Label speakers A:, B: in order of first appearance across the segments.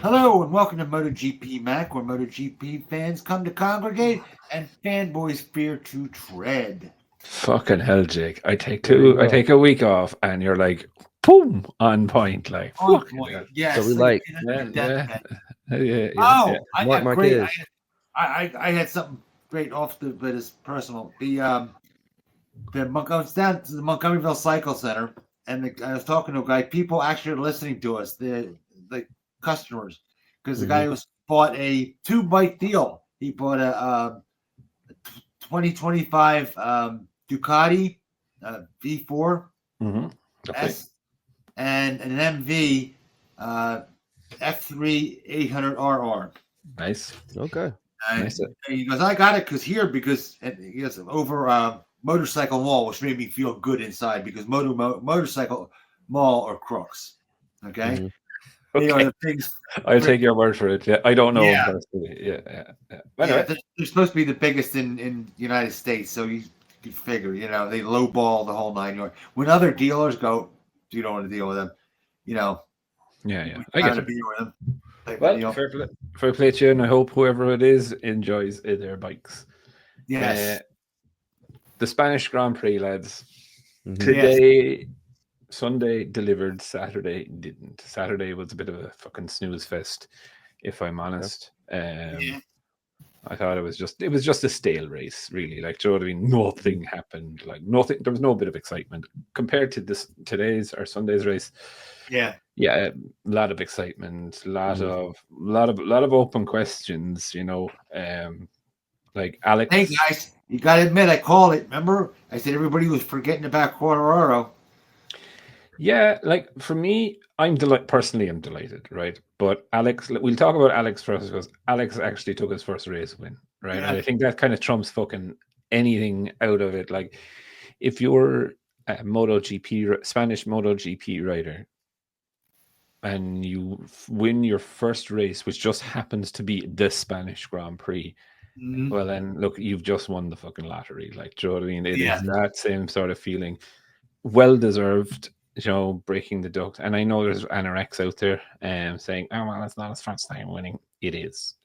A: Hello and welcome to MotoGP Mac, where MotoGP fans come to congregate and fanboys fear to tread.
B: Fucking hell, Jake. I
C: There you go.
B: take a week off and you're like, boom, on point. Like,
A: On
B: fucking
A: point,
B: hell.
C: So we
A: yes.
C: like
B: Yeah,
A: Death
B: yeah,
A: match.
B: yeah.
A: I
C: Mark
A: got great.
C: Marquez.
A: I had something great off the, but it's personal. I was down to the Montgomeryville Cycle Center, and I was talking to a guy. People actually are listening to us, the customers, because the guy was bought a 2 bike deal. He bought a 2025 Ducati V4
B: Mm-hmm.
A: S and an MV F3 800RR.
B: Nice.
C: Okay.
A: And
B: Nice.
A: he goes, I got it because he goes over Motorcycle Mall, which made me feel good inside because Motorcycle Mall are crooks. Okay. They are
B: Okay.
A: the things.
B: I'll take your word for it. Yeah, I don't know him
A: Yeah.
B: personally. Yeah.
A: Yeah,
B: Anyway,
A: they're supposed to be the biggest in the United States, so you could figure, they lowball the whole 9 yards. When other dealers go, you don't want to deal with them,
B: yeah.
A: we
B: I get
A: gotta
B: it.
A: be with them. type of
B: Well,
A: deal.
B: fair play to you, and I hope whoever it is enjoys their bikes.
A: Yes.
B: The Spanish Grand Prix, lads.
C: Mhm.
B: Today, Sunday delivered, Saturday didn't. Saturday was a bit of a fucking snooze fest, if I'm honest.
A: Yeah.
B: I thought it was just a stale race, really. Like, do you know what I mean? Nothing happened. Like nothing. There was no bit of excitement compared to today's or Sunday's race.
A: Yeah.
B: Yeah, a lot of excitement, lot of open questions. Like Alex.
A: Hey guys, you gotta admit I called it. Remember? I said everybody was forgetting about Quartararo.
B: Yeah, like for me, I'm delighted, right? But Alex, we'll talk about Alex first because Alex actually took his first race win, right?
A: Yeah.
B: And I think that kind of trumps fucking anything out of it. Like, if you're a Spanish MotoGP rider, and you win your first race, which just happens to be the Spanish Grand Prix,
A: Mhm.
B: well then, look, you've just won the fucking lottery. Like, do you know what I mean? It
A: Yeah.
B: is that same sort of feeling. Well deserved, breaking the duck. And I know there's anoraks out there saying, oh, well, it's not his first time winning. It is,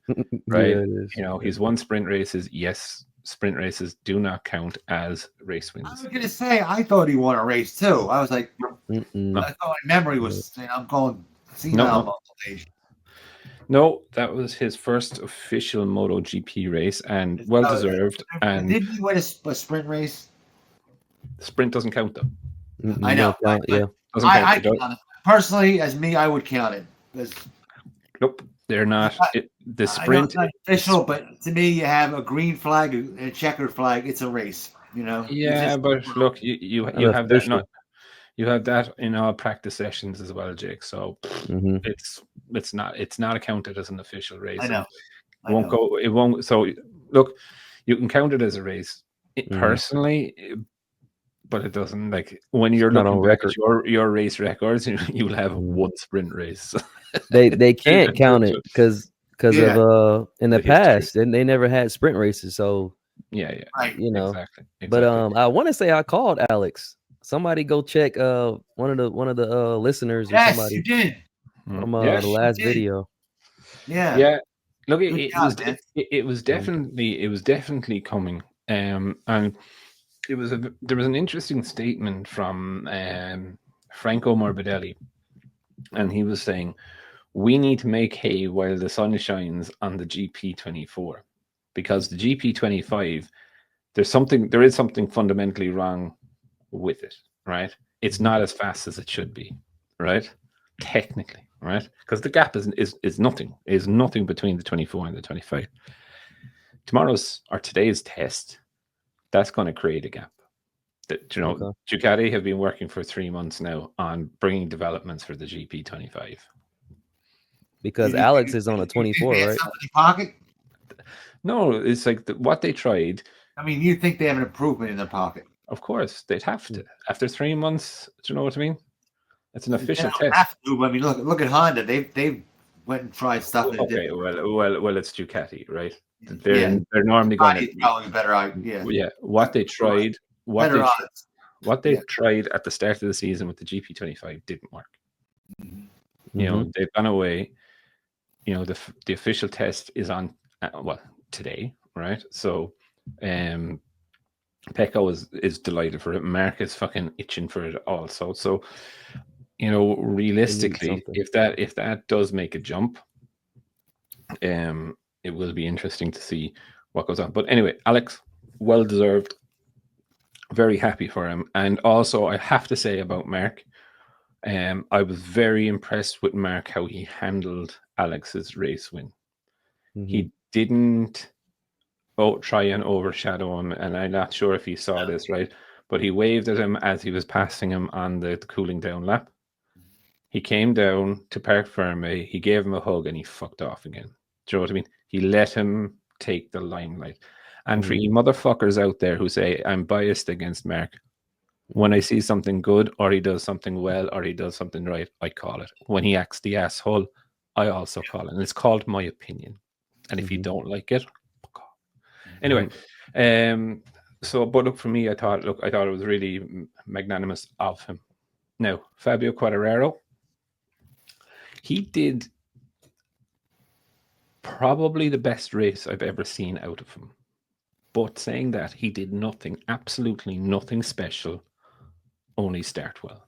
B: right?
C: Yeah, it is.
B: He's won sprint races. Yes, sprint races do not count as race
A: I
B: wins.
A: was gonna say I thought he won a race too. I was like,
C: Mm-mm.
A: I thought my memory was saying I'm going senile on the page.
B: No, that was his first official MotoGP race, and well deserved. And
A: Didn't he win a sprint race?
B: sprint doesn't count though.
C: Mm-mm.
A: I know.
C: Don't count, yeah.
B: Doesn't count.
A: I count it. Personally, as me, I would count it.
B: Nope, they're not. The
A: I know
B: sprint
A: it's not official, but to me, you have a green flag and a checkered flag. It's a race,
B: Yeah, but look, you have that. Not you have that in all practice sessions as well, Jake. So it's not accounted as an official race.
A: I know.
B: It won't. So look, you can count it as a race personally, but it doesn't. Like when you're
C: not
B: looking
C: on
B: back
C: record.
B: at your race records, you'll have one sprint race.
C: They can't count it because
A: Yeah.
C: of in the
B: The history.
C: past and they never had sprint races. So
B: Yeah,
A: Right.
B: exactly.
C: but I want to say I called Alex. Somebody go check one of the listeners or
A: Yes,
C: somebody
A: you did.
C: from
B: Yes,
C: the last
A: did.
C: video.
A: Yeah.
B: Yeah. Look,
A: Good
B: it
A: job,
B: was
A: man.
B: it was definitely coming. And there was an interesting statement from Franco Morbidelli, and he was saying we need to make hay while the sun shines on the GP24 because the GP25 there is something fundamentally wrong with it, right? It's not as fast as it should be, right? Technically, right? Because the gap is nothing between the 24 and the 25. Today's test, that's going to create a gap. Ducati have been working for 3 months now on bringing developments for the GP25.
C: Because Alex is on a 24, right?
A: Something in pocket.
B: No, it's like what they tried.
A: I mean, you think they have an improvement in their pocket?
B: Of course, they'd have to after 3 months. Do you know what I mean? It's an official
A: They don't
B: test.
A: have to. I mean, look at Honda. They went and tried stuff. And
B: Okay, well, it's Ducati, right?
A: Yeah.
B: They're normally going to
A: probably better. Yeah.
B: What they tried, what they
A: Yeah.
B: tried at the start of the season with the GP25 didn't work.
A: Mhm.
B: They've gone away. the official test is on today, right? So Pecco is delighted for it. Mark is fucking itching for it also. So realistically,
C: something.
B: if that does make a jump, it will be interesting to see what goes on. But anyway, Alex, well deserved. Very happy for him. And also, I have to say about Mark, I was very impressed with Mark, how he handled Alex's race win. He didn't try and overshadow him, and I'm not sure if he saw this, right? But he waved at him as he was passing him on the cooling down lap. He came down to Parc Ferme, he gave him a hug, and he fucked off again. Do you know what I mean? He let him take the limelight. And for you motherfuckers out there who say I'm biased against Mark, when I see something good, or he does something well, or he does something right, I call it. When he acts the asshole, I also call it. And it's called my opinion. And if you don't like it, fuck off. Anyway, so but look, for me, I thought it was really magnanimous of him. Now, Fabio Quartararo, he did probably the best race I've ever seen out of him. But saying that, he did nothing, absolutely nothing special, only start well.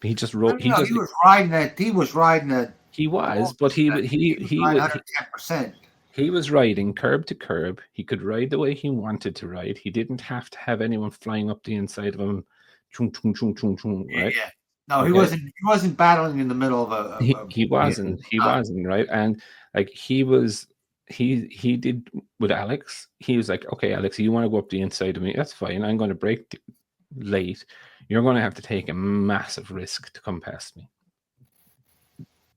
B: He just rode.
A: He was riding that. He was riding that.
B: He was, but he was
A: 110%.
B: He was riding curb to curb. He could ride the way he wanted to ride. He didn't have to have anyone flying up the inside of him. Chung, chung, chung, chung, chung, right?
A: Yeah. No, okay. He wasn't battling in the middle of
B: he wasn't right. And like he did with Alex. He was like, okay, Alex, you want to go up the inside of me? That's fine. I'm going to brake late. You're going to have to take a massive risk to come past me.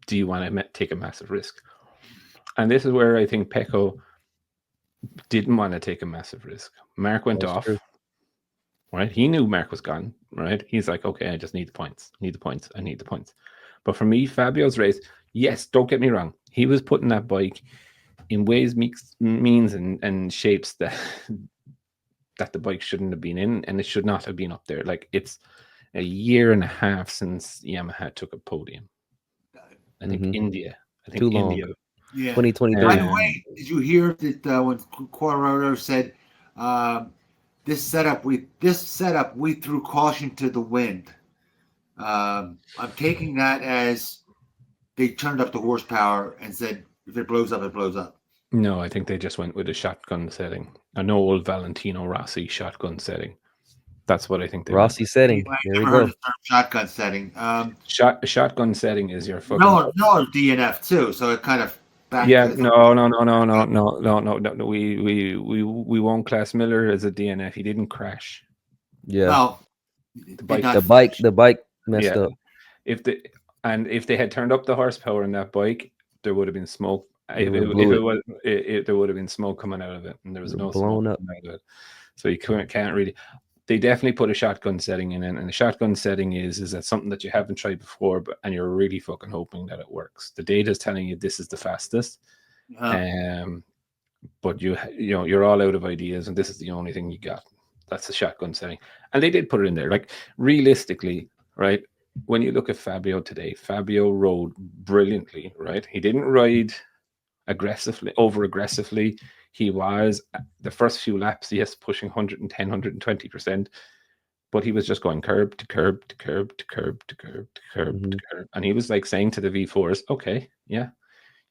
B: Do you want to take a massive risk? And this is where I think Pecco didn't want to take a massive risk. Mark went off. True. Right? He knew Mark was gone. Right? He's like, okay, I just need the points. I need the points. But for me, Fabio's race, yes, don't get me wrong. He was putting that bike in ways, means, and shapes that the bike shouldn't have been in, and it should not have been up there. Like, it's a year and a half since Yamaha took a podium. I think India.
C: Too long.
B: India.
A: Yeah.
C: 2023.
A: By the way, did you hear that when Quartararo said this setup we threw caution to the wind? I'm taking that as they turned up the horsepower and said if it blows up, it blows up.
B: No, I think they just went with a shotgun setting, an old Valentino Rossi shotgun setting. That's what I think they
C: Rossi
B: went.
C: setting. Here we go.
A: The term shotgun setting.
B: Shotgun setting is your fucking
A: no DNF too, so it kind of
B: no. We won't class Miller as a DNF. He didn't crash.
C: Yeah.
A: No,
C: the bike messed up.
B: If they had turned up the horsepower in that bike, there would have been smoke. There would have been smoke coming out of it, and there was no smoke coming out of it. So you can't really. They definitely put a shotgun setting in, and the shotgun setting is that something that you haven't tried before, and you're really fucking hoping that it works. The data is telling you this is the fastest, but you're all out of ideas, and this is the only thing you got. That's the shotgun setting, and they did put it in there. Like, realistically, right? When you look at Fabio today, Fabio rode brilliantly, right? He didn't ride over aggressively. He was the first few laps, yes, pushing 110, 120%, but he was just going curb to curb to curb to curb to curb to curb to curb. And he was like saying to the V4s, okay, yeah,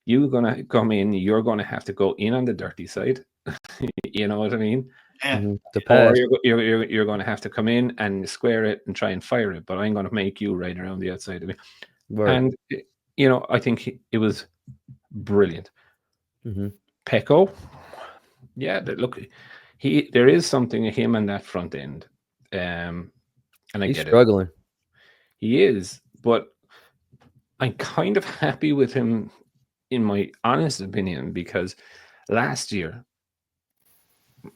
B: you're going to come in, you're going to have to go in on the dirty side. You know what I mean?
A: Yeah.
B: Or you're going to have to come in and square it and try and fire it, but I'm going to make you ride around the outside of me. Right. And, I think it was brilliant. Pecco, yeah, look, there is something to him on that front end, and I get
C: struggling.
B: It. He is, but I'm kind of happy with him, in my honest opinion, because last year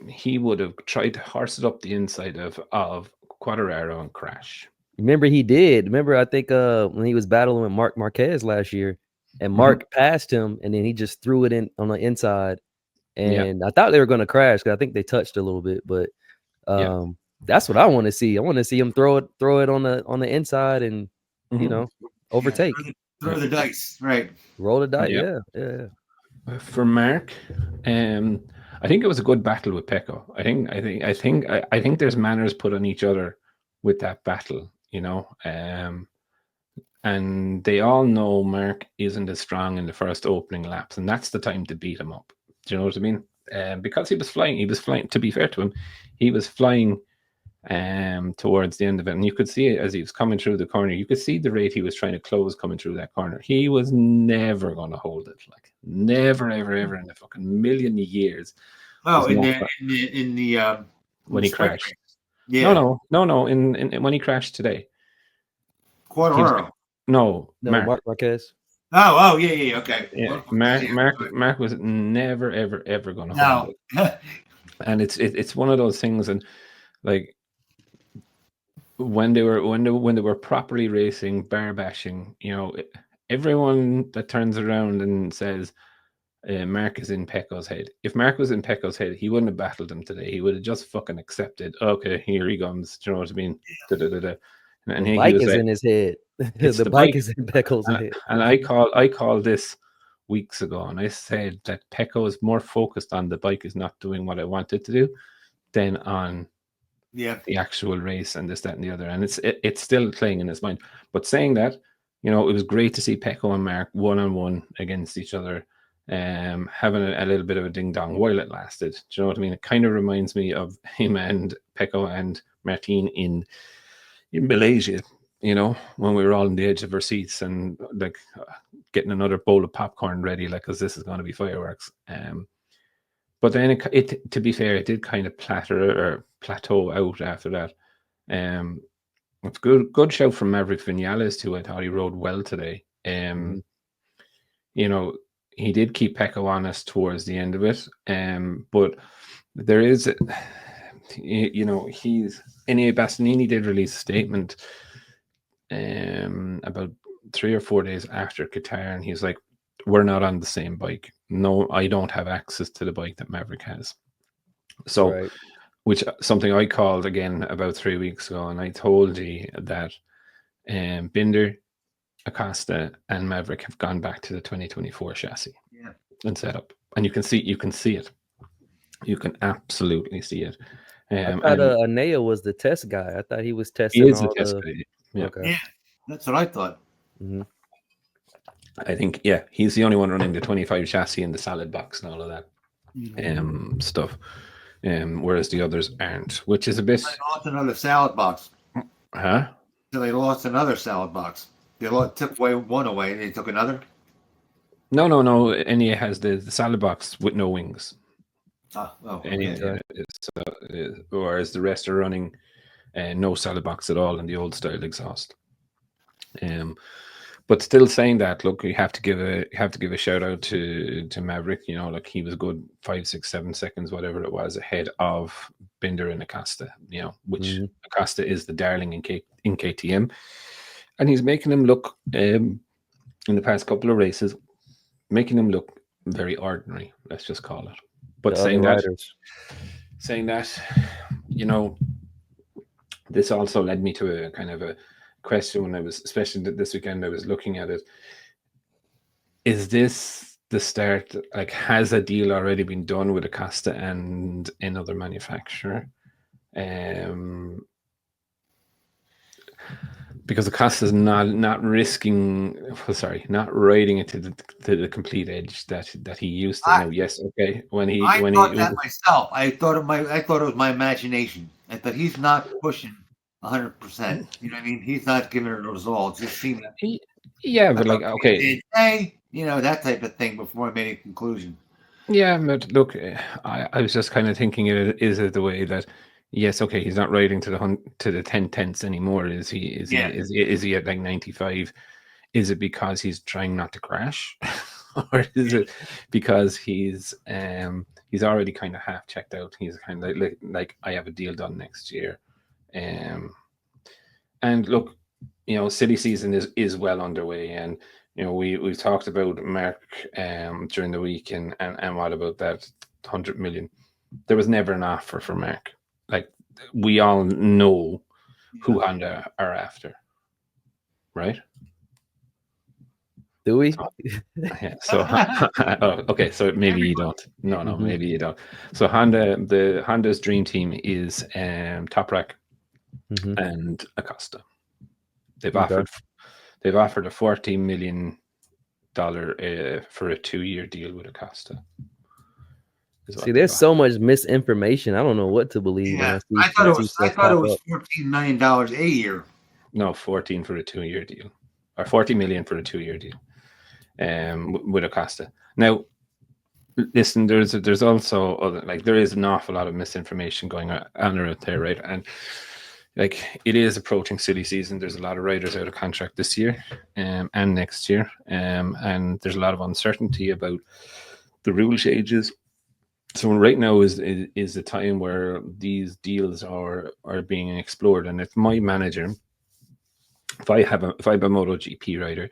B: he would have tried to horse it up the inside of Quartararo and crash.
C: Remember, he did. Remember, I think when he was battling with Marc Marquez last year, and Mark passed him, and then he just threw it in on the inside. And I thought they were going to crash because I think they touched a little bit, but that's what I want to see. I want to see him throw it on the inside and overtake.
A: Throw the dice, right?
C: Roll the dice.
B: Yeah.
C: Yeah.
B: For Mark, I think it was a good battle with Pecco. I think there's manners put on each other with that battle, and they all know Mark isn't as strong in the first opening laps, and that's the time to beat him up. Do you know what I mean? Because he was flying. To be fair to him, he was flying towards the end of it, and you could see it as he was coming through the corner. You could see the rate he was trying to close coming through that corner. He was never going to hold it, like never, ever, ever in a fucking million years.
A: Oh, in
B: the when he crashed.
A: Yeah.
B: No. In when he crashed today.
A: Quarter.
B: No,
C: Mark Marquez.
A: Oh, yeah. Okay.
B: Yeah, Mark was never, ever, ever going to hold it. And it's one of those things, and like when they were properly racing, bar bashing, everyone that turns around and says Mark is in Pecco's head. If Mark was in Pecco's head, he wouldn't have battled him today. He would have just fucking accepted. Okay, here he comes. Do you know what I mean?
C: Yeah.
B: And
C: the bike is in his head. The bike is in Pecco's head.
B: And I called this weeks ago, and I said that Pecco is more focused on the bike is not doing what I wanted to do than on the actual race and this, that, and the other. And it's still playing in his mind. But saying that, it was great to see Pecco and Mark 1-on-1 against each other, having a little bit of a ding dong while it lasted. Do you know what I mean? It kind of reminds me of him and Pecco and Martin in Malaysia, when we were all on the edge of our seats and like getting another bowl of popcorn ready, like, because this is going to be fireworks. But then it to be fair, it did kind of plateau out after that. It's good shout from Maverick Vinales too. I thought he rode well today. He did keep Pecco honest towards the end of it. But there is, Bastianini did release a statement about 3 or 4 days after Qatar, and he's like, we're not on the same bike. No, I don't have access to the bike that Maverick has. So, which something I called again about 3 weeks ago, and I told you that Binder, Acosta, and Maverick have gone back to the 2024 chassis and setup, and you can see it. You can absolutely see it.
C: I thought Anea was the test guy. I thought he was testing.
B: He is the test guy. Yeah.
C: Okay.
A: Yeah, that's what I thought.
C: Mm-hmm.
B: I think, he's the only one running the 25 chassis in the salad box and all of that stuff. Whereas the others aren't, which is a bit.
A: They lost another salad box.
B: Huh?
A: So they lost another salad box. They took one away and they took another?
B: No. NEA has the salad box with no wings. Whereas the rest are running no salad box at all in the old style exhaust. But still saying that, look, you have to give a shout out to Maverick. Like he was good 5, 6, 7 seconds, whatever it was, ahead of Binder and Acosta. Which Acosta is the darling in KTM, and he's making him look in the past couple of races, making him look very ordinary. Let's just call it. But saying that, this also led me to a kind of a question when I was, especially this weekend, I was looking at it. Is this the start? Like, has a deal already been done with Acosta and another manufacturer? Because Acosta's not riding it to the complete edge that he used to. Know. Yes, okay. I thought
A: that myself. I thought it was my imagination. I thought he's not pushing 100%. You know what I mean? He's not giving it a result. Just seeing that.
B: But like, okay.
A: That type of thing before I made a conclusion.
B: Yeah, but look, I was just kind of thinking, is it the way that, yes, okay, he's not riding to the 10/10ths anymore. Is he at like 95? Is it because he's trying not to crash? Or is it because he's already kind of half checked out? He's kind of like I have a deal done next year. And look, silly season is well underway, and we've talked about Mark during the week, and what about that 100 million? There was never an offer for Mark. Like, we all know who Honda are after, right?
C: Do we?
B: Yeah. So oh, okay. So maybe you don't. No,
C: Mhm.
B: maybe you don't. So Honda's dream team is Toprak
C: Mhm.
B: and Acosta. They've
C: Okay.
B: offered a $14 million for a 2-year deal with Acosta.
C: See, there's so much misinformation. I don't know what to believe when I
A: Yeah,
C: see
A: I thought
C: stuff pop up.
A: $14 million a year.
B: No, 14 for a 2-year deal, or 40 million for a 2-year deal, with Acosta. Now, listen, there's also other, like, there is an awful lot of misinformation going on out there, right? And like, it is approaching silly season. There's a lot of riders out of contract this year, and next year, and there's a lot of uncertainty about the rule changes. So right now is the time where these deals are being explored. And if my manager, if I have a MotoGP rider,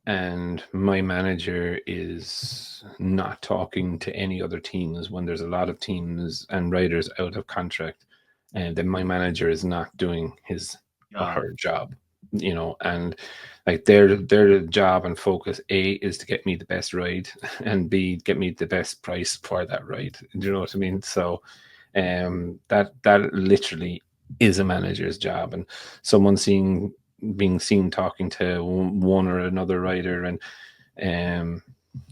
B: and my manager is not talking to any other teams when there's a lot of teams and riders out of contract, and then my manager is not doing his or her job, and like their job and focus, A, is to get me the best ride, and B, get me the best price for that ride. Do you know what I mean? So that literally is a manager's job. And someone being seen talking to one or another rider, and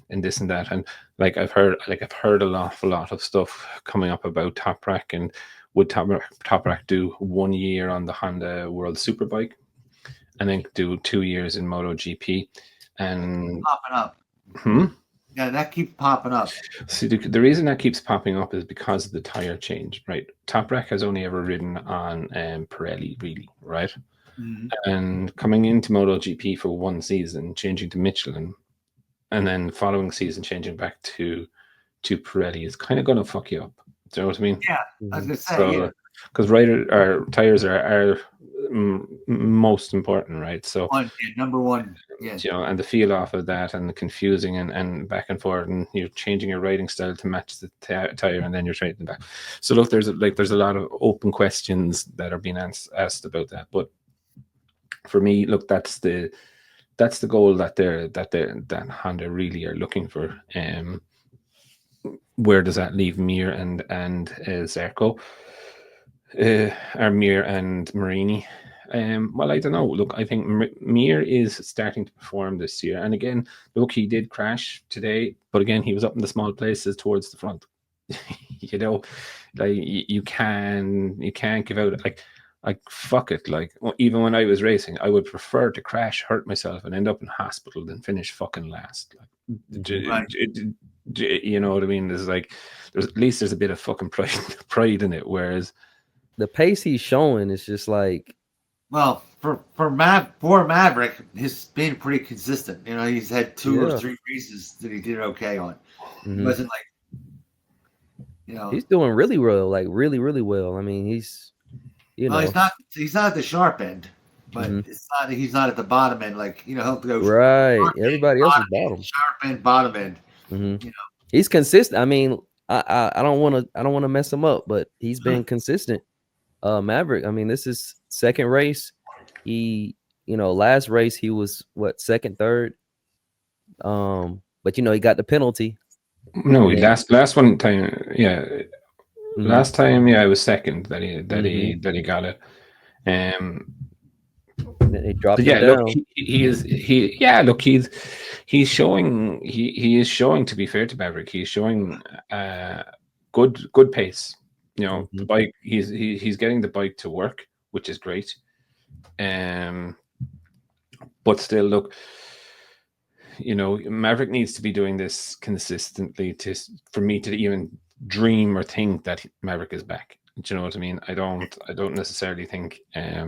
B: this and that, and I've heard an awful lot of stuff coming up about Toprak, and would Toprak do 1 year on the Honda World Superbike and then do 2 years in MotoGP, and
A: popping up. Yeah, that keeps popping up.
B: See, the reason that keeps popping up is because of the tire change, right? Toprak has only ever ridden on Pirelli, really, right? And coming into MotoGP for 1 season, changing to Michelin, and then following season changing back to Pirelli is kind of going to fuck you up. Do you know what I mean?
A: Yeah, I was gonna say,
B: because tires are most important, right? So
A: number one, yeah.
B: And the feel off of that, and the confusing and back and forth, and you're changing your riding style to match the tire, and then you're trading back. So look, there's a lot of open questions that are being asked about that. But for me, look, that's the goal that Honda really are looking for. Where does that leave Mir and Zarco, or Mir and Marini? Well, I don't know. Look, I think Mir is starting to perform this year, and again, look, he did crash today, but again, he was up in the small places towards the front. You can't give out like fuck it. Like, even when I was racing, I would prefer to crash, hurt myself, and end up in hospital than finish fucking last. You know what I mean? There's at least a bit of fucking pride in it. Whereas
C: the pace he's showing is just like,
A: well, for Maverick, he's been pretty consistent. He's had 2 or 3 races that he did okay on. It wasn't
C: he's doing really well, like really, really well. I mean, he's
A: he's not at the sharp end, but he's not at the bottom end. He'll go
C: right. Everybody else is bottom,
A: sharp end, bottom end.
C: He's consistent. I mean, I don't want to mess him up, but he's been consistent. Maverick, I mean, this is second race. He, last race he was second, third. But he got the penalty.
B: No, last one time, yeah. Last time, yeah, it was second that he got it.
C: He dropped
B: it
C: down.
B: Look, he's showing he is showing, to be fair to Maverick, he's showing good pace. The bike, he's getting the bike to work, which is great. But still, look, Maverick needs to be doing this consistently for me to even dream or think that Maverick is back. Do you know what I mean? I don't necessarily think. I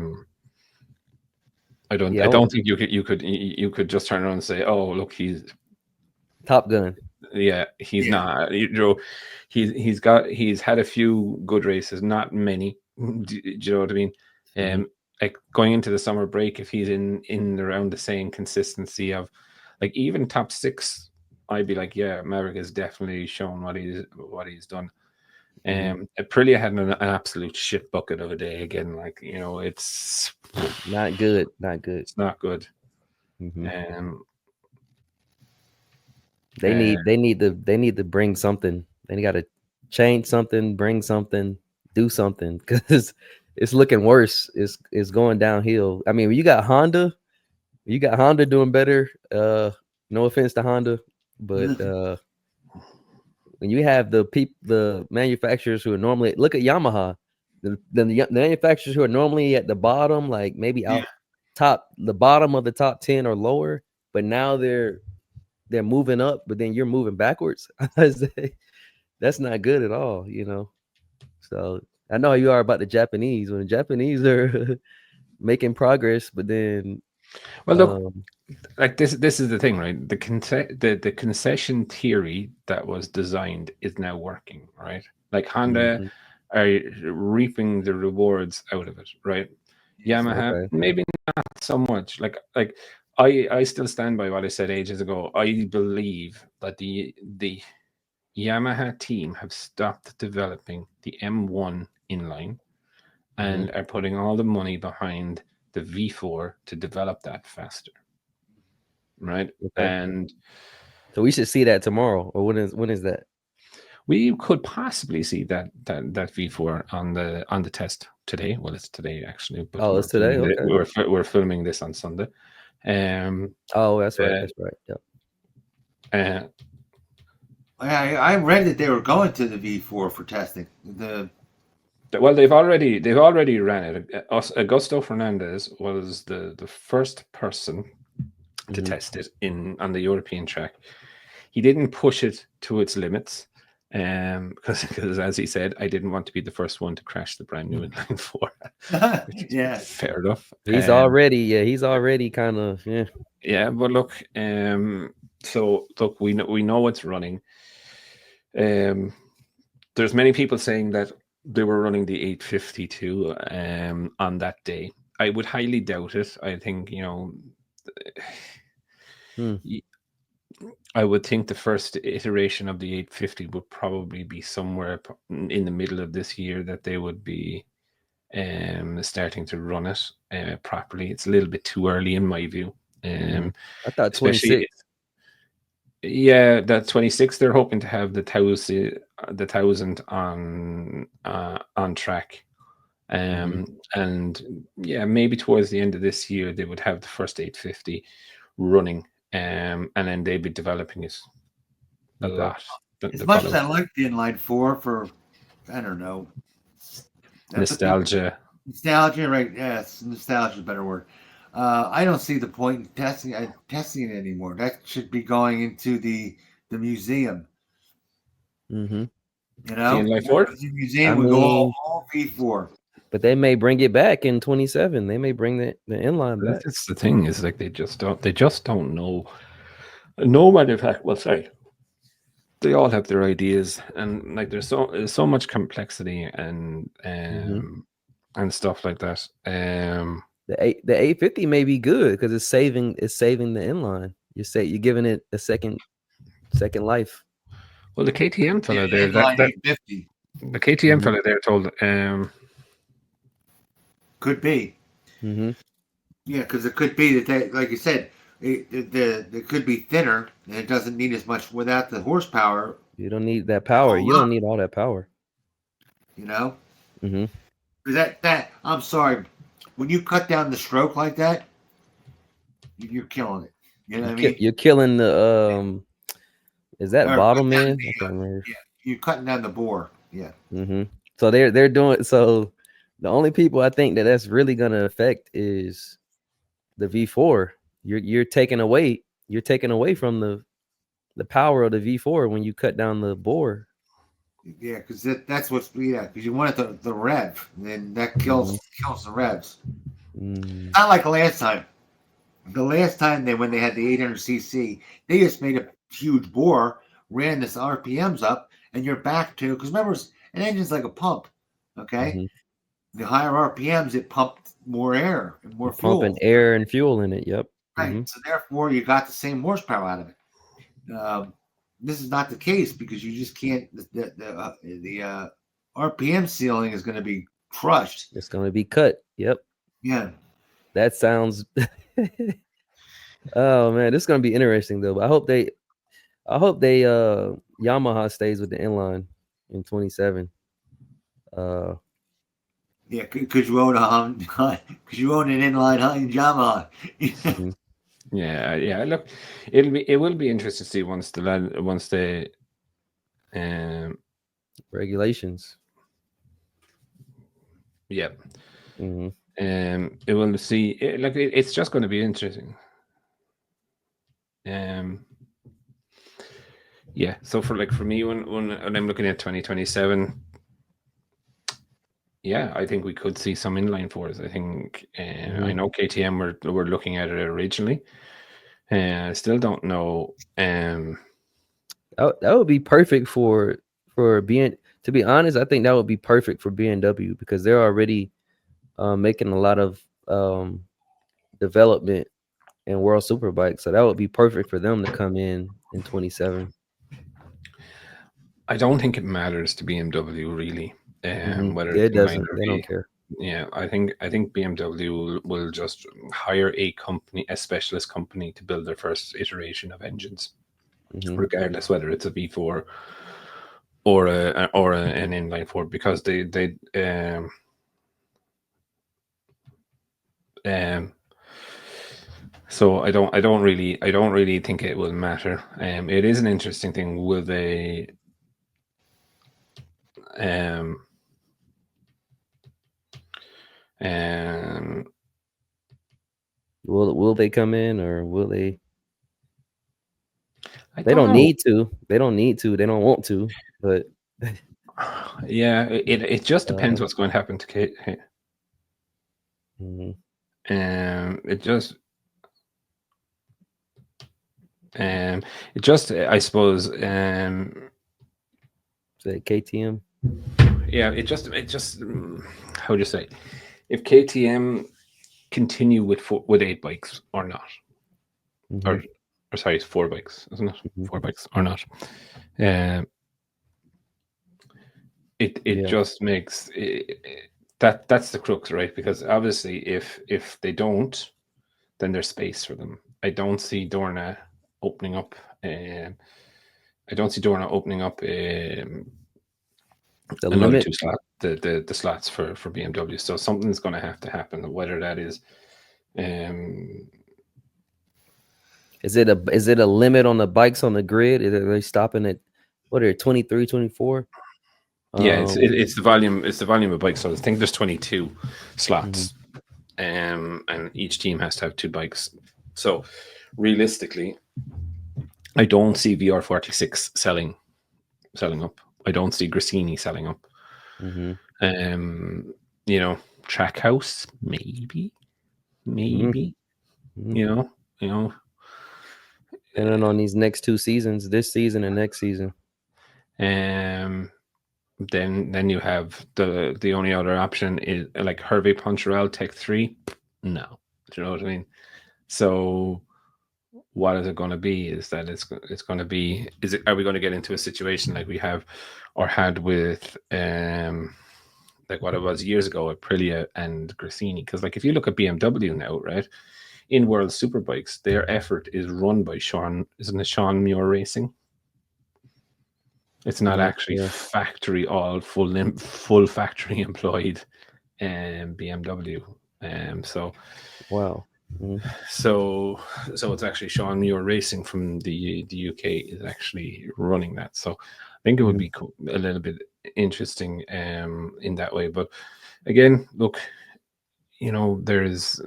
B: don't think you could just turn around and say, "Oh, look, he's
C: Top Gun."
B: Yeah, he's not. He's had a few good races, not many. Do you know what I mean? Like, going into the summer break, if he's in around the same consistency of, like, even top 6, I'd be like, yeah, Maverick has definitely shown what he's done. Aprilia had an absolute shit bucket of a day again. It's
C: not good.
B: It's not good.
C: They need to bring something. They got to change something, bring something, do something, because it's looking worse. It's going downhill. I mean, when you got Honda doing better. No offense to Honda, but when you have the manufacturers who are normally, look at Yamaha, the manufacturers who are normally at the bottom, like maybe the bottom of the top 10 or lower, but now they're moving up, but then you're moving backwards. That's not good at all, So I know how you are about the Japanese. When the Japanese are making progress, but then
B: well, look, like this is the thing, right? The concession theory that was designed is now working, right? Like Honda are reaping the rewards out of it, right? Yamaha, maybe not so much. Like I still stand by what I said ages ago. I believe that the Yamaha team have stopped developing the M1 inline and are putting all the money behind the V4 to develop that faster. Right. Okay. And
C: so we should see that tomorrow, or when is that?
B: We could possibly see that V4 on the test today. Well, it's today actually. But
C: it's today. Okay.
B: We're filming this on Sunday.
C: That's right. That's right.
A: Yeah. I read that they were going to the V4 for testing.
B: Well, they've already ran it. Augusto Fernandez was the first person to test it on the European track. He didn't push it to its limits, because as he said, I didn't want to be the first one to crash the brand new inline 4.
A: Yeah,
B: fair enough.
C: He's already kind of
B: Yeah, but look, so look, we know it's running. There's many people saying that they were running the 852 on that day. I would highly doubt it. I think I would think the first iteration of the 850 would probably be somewhere in the middle of this year that they would be starting to run it properly. It's a little bit too early in my view.
C: I thought 26.
B: Yeah, that 26. They're hoping to have the 1,000 on track. And yeah, maybe towards the end of this year they would have the first 850 running. And then they'd be developing it a lot.
A: As much as I like the inline 4 for, I don't know,
B: nostalgia.
A: Nostalgia, right? Yes, nostalgia is a better word. I don't see the point in testing it anymore. That should be going into the museum.
C: Mm-hmm.
B: The inline 4?
A: The museum would go all V4.
C: But they may bring it back in 27. They may bring the inline back.
B: That's the thing, is like they just don't know. No manufacturer will say. They all have their ideas, and like there's so much complexity and stuff like that.
C: The 850 may be good because it's saving the inline. You're giving it a second life.
B: Well, the KTM fella there, the KTM fella there told.
A: Could be.
C: Mm-hmm.
A: Yeah, because it could be that they, like you said, it could be thinner and it doesn't need as much without the horsepower.
C: You don't need that power. You don't need all that power.
A: Mm-hmm. That I'm sorry, when you cut down the stroke like that, you're killing it. You know what I mean?
C: You're killing the Is that bottom end? I can't remember.
A: Yeah, you're cutting down the bore. Yeah.
C: Mm-hmm. So they're doing so. The only people I think that's really going to affect is the V4. You're taking away from the power of the V4 when you cut down the bore.
A: Yeah, because that's what's because you want it the rev, and then that kills the revs. Not like last time. The last time when they had the 800cc, they just made a huge bore, ran this RPMs up, and you're back to, because remember, an engine's like a pump. Okay. Mm-hmm. The higher RPMs, it pumped more air and more fuel.
C: Pumping air and fuel in it. Yep.
A: Right. Mm-hmm. So therefore, you got the same horsepower out of it. This is not the case because you just can't. The RPM ceiling is going to be crushed.
C: It's going to be cut. Yep.
A: Yeah.
C: That sounds. Oh man, this is going to be interesting though. I hope I hope they Yamaha stays with the inline in 27.
A: Yeah, because you own an inline Yamaha.
C: Mhm.
B: Yeah. Look, it will be interesting to see once the
C: Regulations.
B: yeah.
C: Mm-hmm.
B: It will see. It's just going to be interesting. Yeah. So for me, when I'm looking at 2027, yeah, I think we could see some inline fours. I think I know KTM were looking at it originally. I still don't know.
C: That would be perfect for being. To be honest, I think that would be perfect for BMW because they're already making a lot of development in World Superbike, so that would be perfect for them to come in 27.
B: I don't think it matters to BMW really, whether
C: Yeah,
B: it's
C: it
B: inline
C: doesn't.
B: or
C: They don't
B: V.
C: care.
B: Yeah, I think BMW will just hire a specialist company, to build their first iteration of engines, regardless whether it's a V4 or an inline four, because they so I don't really think it will matter. It is an interesting thing. Will they
C: Will they come in, or will they? They
B: don't
C: don't
B: know.
C: need to. They don't need to. They don't want to. But
B: yeah, it just depends what's going to happen to Kate. It just I suppose
C: say KTM.
B: yeah, it just how do you say, if KTM continue with 8 bikes or not, or sorry, it's 4 bikes, isn't it? 4 bikes or not. It just makes that's the crux, right? Because obviously, if they don't, then there's space for them. I don't see Dorna opening up. I don't see Dorna opening up another
C: limit?
B: 2 slots, the slots for BMW. So something's going to have to happen. Whether that is,
C: is it a limit on the bikes on the grid? Are they stopping at what are 23, 24?
B: Yeah, it's the volume. It's the volume of bikes. So I think there's 22 slots, and each team has to have 2 bikes. So realistically, I don't see VR46 selling up. I don't see Grassini selling up. Trackhouse maybe. You know.
C: And on these next 2 seasons, this season and next season.
B: Then you have the only other option is like Hervé Poncharal Tech 3. No, do you know what I mean? So what is it going to be? Is that it's going to be? Are we going to get into a situation like we have or had with like what it was years ago at Aprilia and Grassini? Because like if you look at BMW now, right, in World Superbikes, their effort is run by Sean Muir Racing. It's not actually factory full factory employed BMW. So
C: wow.
B: So it's actually Sean Muir Racing from the UK is actually running that. So I think it would be a little bit interesting in that way. But again, look, it's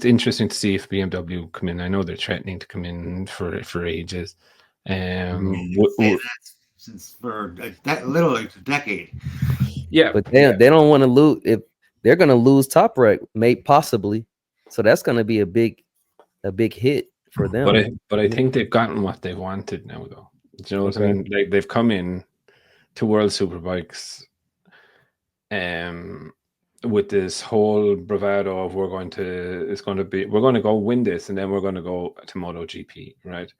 B: interesting to see if BMW come in. I know they're threatening to come in for ages.
A: Since for literally a decade.
B: Yeah,
C: but they don't want to lose. If they're going to lose Top Rack, possibly, so that's going to be a big hit for them.
B: But I think they've gotten what they wanted now, though. Do you know what I mean? They've come in to World Superbikes, with this whole bravado of we're going to go win this, and then we're going to go to MotoGP, right?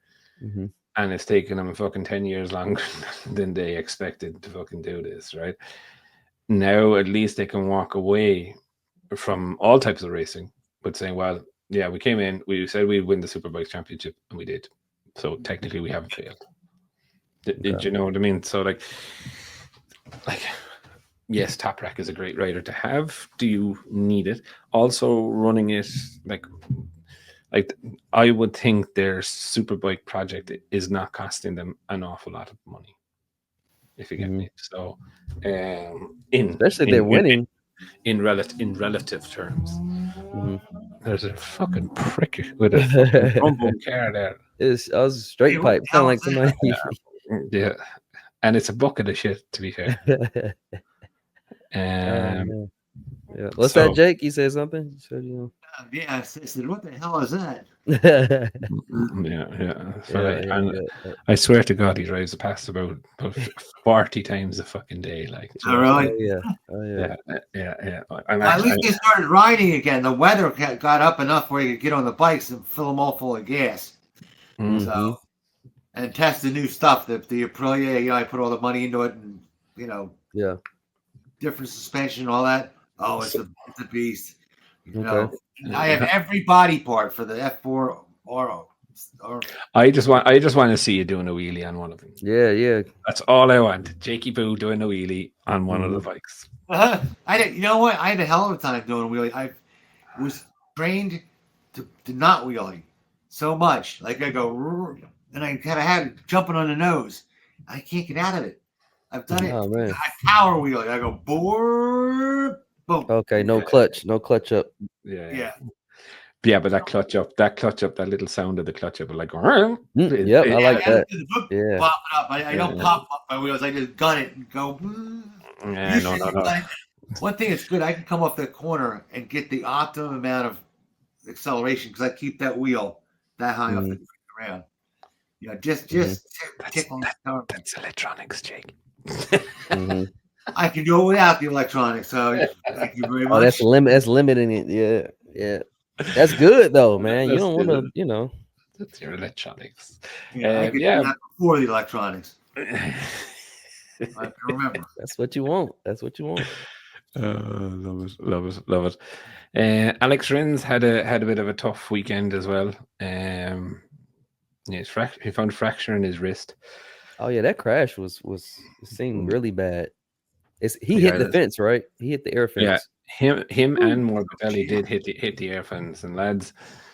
B: And it's taken them fucking 10 years longer than they expected to fucking do this, right? Now at least they can walk away from all types of racing, but saying, well, yeah, we came in, we said we'd win the Superbikes Championship, and we did. So technically, we haven't failed. Did
C: Okay.
B: you know what I mean? So like, yes, Toprak is a great rider to have. Do you need it? Also, running it like I would think their Superbike project is not costing them an awful lot of money, if you get me. So,
C: Especially if they're winning.
B: in relative terms.
C: Mhm.
B: There's a fucking prick with a fucking rumble car there.
C: I was straight pipe. Sound like somebody.
B: Yeah, and it's a bucket of shit, to be fair.
C: Yeah. What's that, Jake? You said something? You said,
A: Yeah, I said, what the hell is that?
B: I swear to God, he drives past about 40 times a fucking day. Like,
A: oh, really?
C: Yeah.
A: At least they started riding again. The weather got up enough where you could get on the bikes and fill them all full of gas.
C: Mm-hmm.
A: So, and test the new stuff. The Aprilia, I put all the money into it, and different suspension and all that. Oh, it's a beast. You know, I have every body part for the F4 or
B: I just want to see you doing a wheelie on one of them.
C: Yeah.
B: That's all I want. Jakey Boo doing a wheelie on one of the bikes.
A: I did. You know what? I had a hell of a time doing a wheelie. I was trained to not wheelie so much. Like I go, and I kind of had it jumping on the nose. I can't get out of it. I've done it.
C: Man.
A: I power wheelie. I go boom.
C: Okay, no clutch up.
B: Yeah, but that clutch up, that little sound of the clutch up, like,
C: I like that. Yeah,
A: pop it up. I don't pop up my wheels. I just gun it and go.
B: No.
A: One thing that's good, I can come off the corner and get the optimum amount of acceleration because I keep that wheel that high off the ground. You know, just tickle the car.
B: That's electronics, Jake.
A: I can do it without the electronics. So thank you very much.
C: That's limiting it. Yeah. That's good though, man. You don't want to,
B: That's your electronics.
A: I could do that before the electronics. I can remember.
C: That's what you want.
B: Love it. Alex Rins had a bit of a tough weekend as well. He found a fracture in his wrist.
C: Oh yeah, that crash seemed really bad. He hit the fence, right? He hit the air fence.
B: Yeah, him and Morbidelli did hit the air fence, and lads,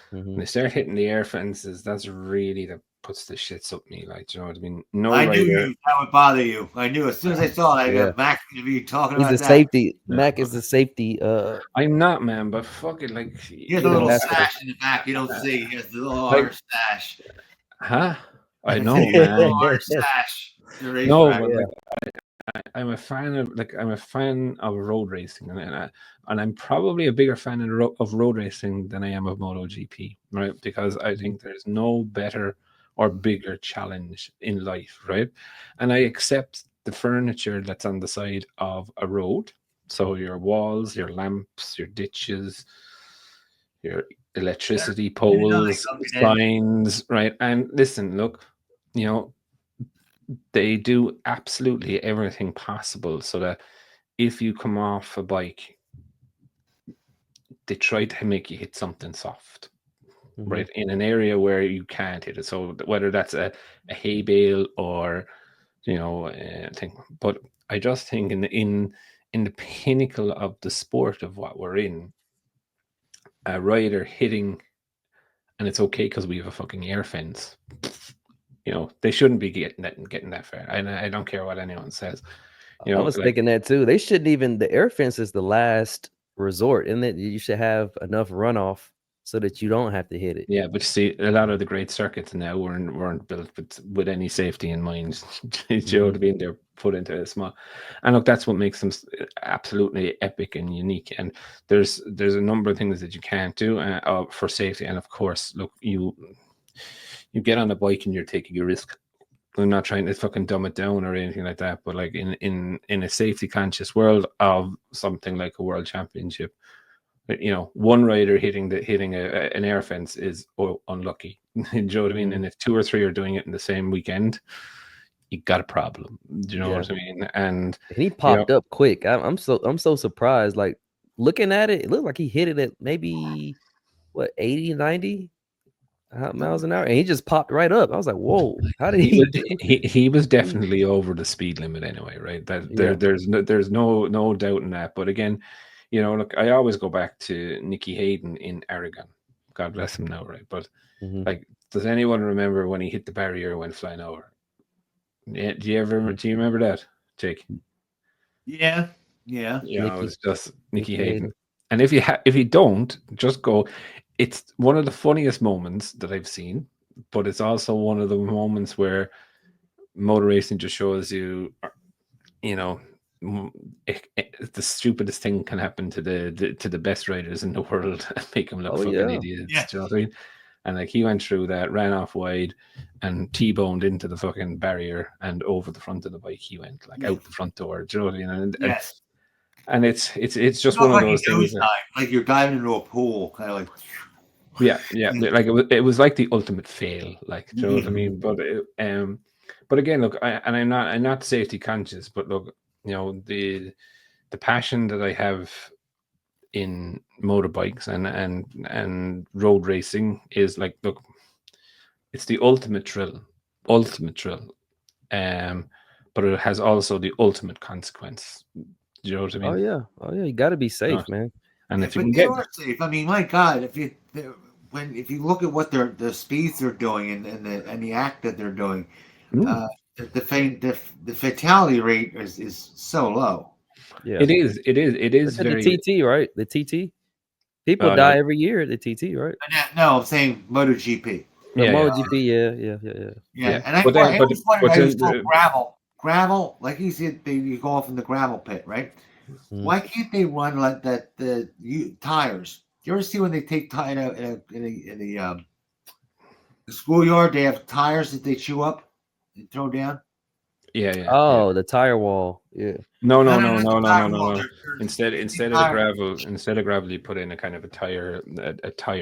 B: when they start hitting the air fences, that's really that puts the shits up me. Like, do you know what I mean?
A: I knew that would bother you. I knew as soon as I saw that. I go, Mac to be talking about that.
C: Safety. Mac is the safety.
B: I'm not, man, but fuck it, like
A: he has a little stash in the back. You don't see. He has the little orange stash.
B: Huh? I know, man.
A: Orange stash.
B: No, but I'm a fan of road racing, and I'm probably a bigger fan of road racing than I am of MotoGP, right? Because I think there's no better or bigger challenge in life, right? And I accept the furniture that's on the side of a road, so your walls, your lamps, your ditches, your electricity poles, signs, right? And listen, look, they do absolutely everything possible so that if you come off a bike, they try to make you hit something soft, right? In an area where you can't hit it. So whether that's a hay bale or, thing. But I just think in the pinnacle of the sport of what we're in, a rider hitting, and it's okay because we have a fucking air fence. They shouldn't be getting that far. I don't care what anyone says.
C: I was thinking that too. They shouldn't even. The air fence is the last resort, and that you should have enough runoff so that you don't have to hit it.
B: Yeah, but you see, a lot of the great circuits now weren't built with any safety in mind. You know what I mean? They're put into a small, and look, that's what makes them absolutely epic and unique. And there's a number of things that you can't do for safety. And of course, look, you get on a bike and you're taking a risk. I'm not trying to fucking dumb it down or anything like that, but like in a safety conscious world of something like a world championship, one rider hitting an air fence is unlucky. Do you know what I mean? And if 2 or 3 are doing it in the same weekend, you got a problem. Do you know what I mean? And
C: he popped up quick. I'm so surprised. Like looking at it, it looked like he hit it at maybe 80, 90. miles an hour, and he just popped right up. I was like, "Whoa, how did
B: He
C: he
B: was
C: do?"
B: he was definitely over the speed limit anyway, right? That
C: Yeah.
B: there's no doubt in that. But again, look, I always go back to Nicky Hayden in Aragon. God bless him now, right? But
C: Mhm.
B: like, does anyone remember when he hit the barrier and went flying over? Yeah, do you remember that, Jake?
A: Yeah.
B: Yeah, it
C: Nicky
B: was just Nicky
C: Nicky
B: Hayden.
C: Hayden.
B: And if you don't, just go. It's one of the funniest moments that I've seen, but it's also one of the moments where motor racing just shows you, you know, the stupidest thing can happen to the best riders in the world and make them look
C: Oh
B: fucking
C: yeah.
B: idiots.
A: Yeah.
B: Do you know what I mean? And like, he went through that, ran off wide, and T-boned into the fucking barrier and over the front of the bike. He went like out the front door. Do you know what I mean? And
A: Yes.
B: it's just
A: It's
B: one of
A: like
B: those
A: a
B: things.
A: nosedive, like you're diving into a pool, kind of like.
B: Yeah, like it was like the ultimate fail. Like, do you know what I
A: Mhm.
B: mean? But again, look, I'm not safety conscious, but look, the passion that I have in motorbikes and road racing is like, look, it's the ultimate thrill, but it has also the ultimate consequence. Do you know what I
C: Oh
B: mean?
C: yeah. Oh yeah. You got to be safe, man.
B: And
A: Yeah,
B: if you
A: but
B: can
A: they
B: get,
A: are safe. I mean, my God, if you look at what the speeds they're doing and the act that they're doing,
B: Mm,
A: uh, the fatality rate is so low.
C: Yeah.
B: it is
C: Look at the
B: very.
C: TT, right? The TT. People
B: Oh
C: die
B: no,
C: every year at the TT, right?
A: No, I'm saying MotoGP.
C: The
B: yeah,
C: MotoGP, yeah.
A: Yeah,
B: yeah.
A: and I
B: But
A: thought
B: then,
A: it was funny.
B: but
A: I was
B: then,
A: told gravel. Like you said, you go off in the gravel pit, right?
C: Mhm.
A: Why can't they run like that? Tires. You ever see when they take tire the schoolyard? They have tires that they chew up and throw down.
B: yeah.
C: Oh, the tire wall. Yeah.
B: No,
A: No,
B: no,
A: no,
B: no,
A: not the
B: no, no, no,
A: tire
B: no,
A: wall.
B: no.
A: They're empty
B: Instead of the
A: tires.
B: gravel, you put in a kind of a tire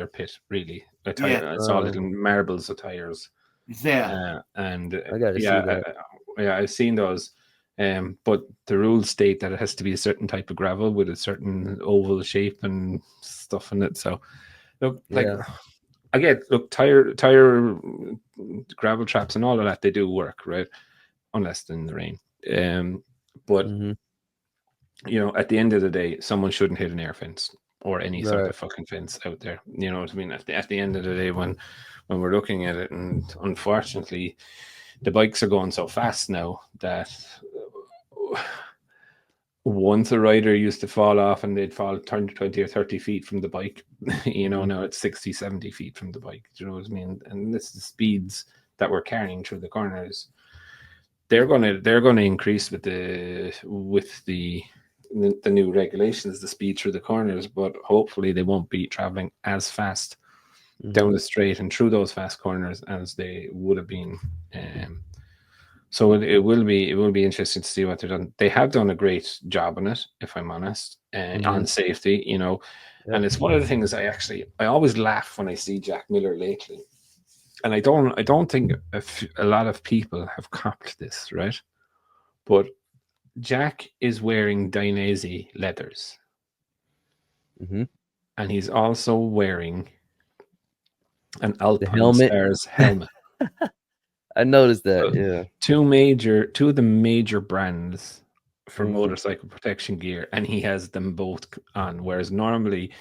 B: pit, really. A
A: Yeah,
B: tire. It's all little marbles of tires.
A: yeah.
B: And
C: I got to see
B: yeah,
C: that.
B: I've seen those. But the rules state that it has to be a certain type of gravel with a certain oval shape and stuff in it. So, look, like,
C: Yeah.
B: again, look, tire gravel traps and all of that, they do work, right? Unless in the rain. But
C: Hmm.
B: at the end of the day, someone shouldn't hit an air fence or any sort
C: Right.
B: of fucking fence out there. You know what I mean? At the end of the day, when we're looking at it, and unfortunately, the bikes are going so fast now that once a rider used to fall off and they'd fall 20 or 30 feet from the bike, now it's 60, 70 feet from the bike. Do you know what I mean? And this is the speeds that we're carrying through the corners. They're gonna increase with the new regulations, the speed through the corners, but hopefully they won't be traveling as fast down the straight and through those fast corners as they would have been. So it will be interesting to see what they've done. They have done a great job on it, if I'm honest, on safety.
C: Yep.
B: And it's one of the things I always laugh when I see Jack Miller lately, and I don't think a lot of people have copped this, right? But Jack is wearing Dainese leathers,
C: Hmm.
B: and he's also wearing an
C: The
B: Alpine
C: helmet.
B: Stars helmet.
C: I noticed that.
B: So,
C: Yeah.
B: two of the major brands for
C: Mhm.
B: motorcycle protection gear, and he has them both on. Whereas normally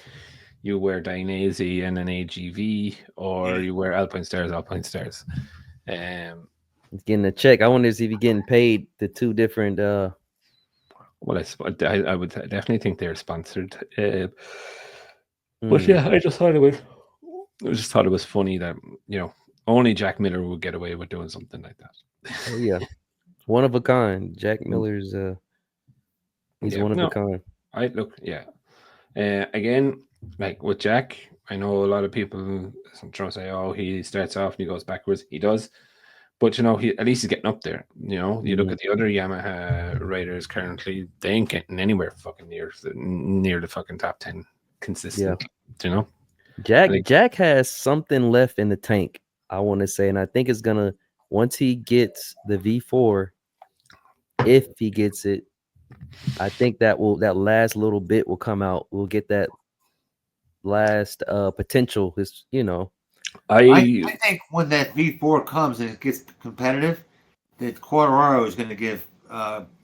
B: you wear Dainese and an AGV, or you wear Alpine Stars.
C: He's getting a check. I wonder if he's getting paid the two different.
B: Well, I would definitely think they're sponsored. But
C: Mm.
B: yeah, I just thought it was funny that only Jack Miller would get away with doing something like that.
C: Oh yeah, one of a kind. Jack Miller's. He's
B: Yeah,
C: one of a
B: no,
C: kind.
B: yeah. Again, like with Jack, I know a lot of people try to say, "Oh, he starts off and he goes backwards." He does, but he at least he's getting up there. You look at the other Yamaha riders currently; they ain't getting anywhere fucking near the fucking top 10 consistent.
C: Yeah.
B: Like,
C: Jack has something left in the tank, I want to say, and I think it's gonna once he gets the V4, if he gets it, I think that last little bit will come out. We'll get that last potential.
A: I think when that V4 comes and it gets competitive, that Quartararo is going to give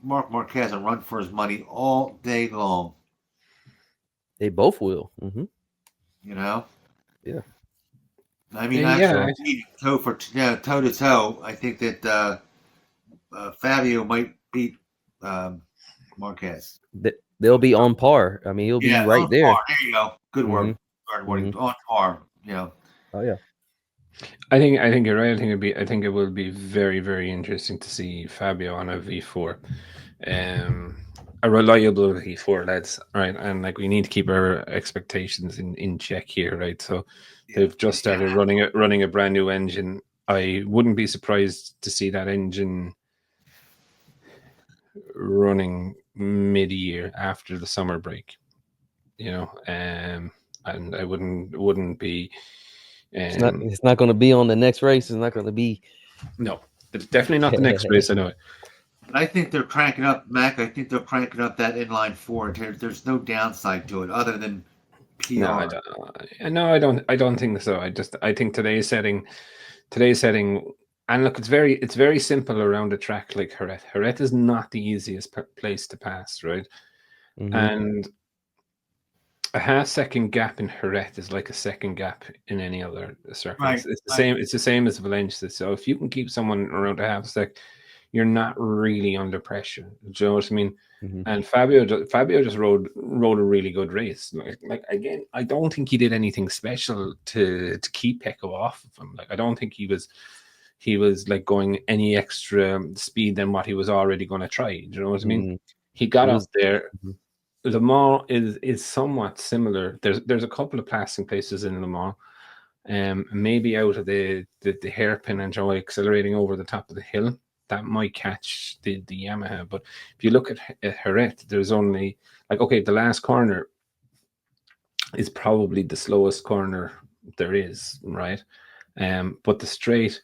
A: Mark Marquez a run for his money all day long.
C: They both will.
A: You know?
C: Yeah.
A: I mean,
B: Yeah.
A: actually, toe to toe, I think that Fabio might beat Marquez.
C: They'll be on par. I mean, he'll be right
A: on
C: there.
A: Par. There you go. Good word. On par. You know.
C: Oh yeah.
B: I think you're right. I think it will be very, very interesting to see Fabio on a V4, a reliable V4, lads. Right, and like we need to keep our expectations in check here, right? So they've just started running a brand new engine. I wouldn't be surprised to see that engine running mid-year after the summer break. You know, and I wouldn't be.
C: It's not going to be on the next race. It's not going to be.
B: No, it's definitely not the next race. I know it.
A: I think they're cranking up, Mac. I think they're cranking up that inline four. There's no downside to it other than PR.
B: No, I don't think so. I think today's setting, and look, it's very simple around a track like Jerez. Jerez is not the easiest place to pass, right? And a half-second gap in Jerez is like a second gap in any other circuit.
A: Right,
B: it's the same. It's the same as Valencia. So if you can keep someone around a half sec, you're not really under pressure. Do you know what I mean? And Fabio just rode a really good race. Like again, I don't think he did anything special to keep Pecco off of him. Like I don't think he was like going any extra speed than what he was already going to try. Do you know what I mean? He got up there. Le Mans is somewhat similar. There's a couple of passing places in Le Mans, maybe out of the hairpin and Joy accelerating over the top of the hill. That might catch the Yamaha. But if you look at Jerez, there's only the last corner is probably the slowest corner there is, right? But the straight,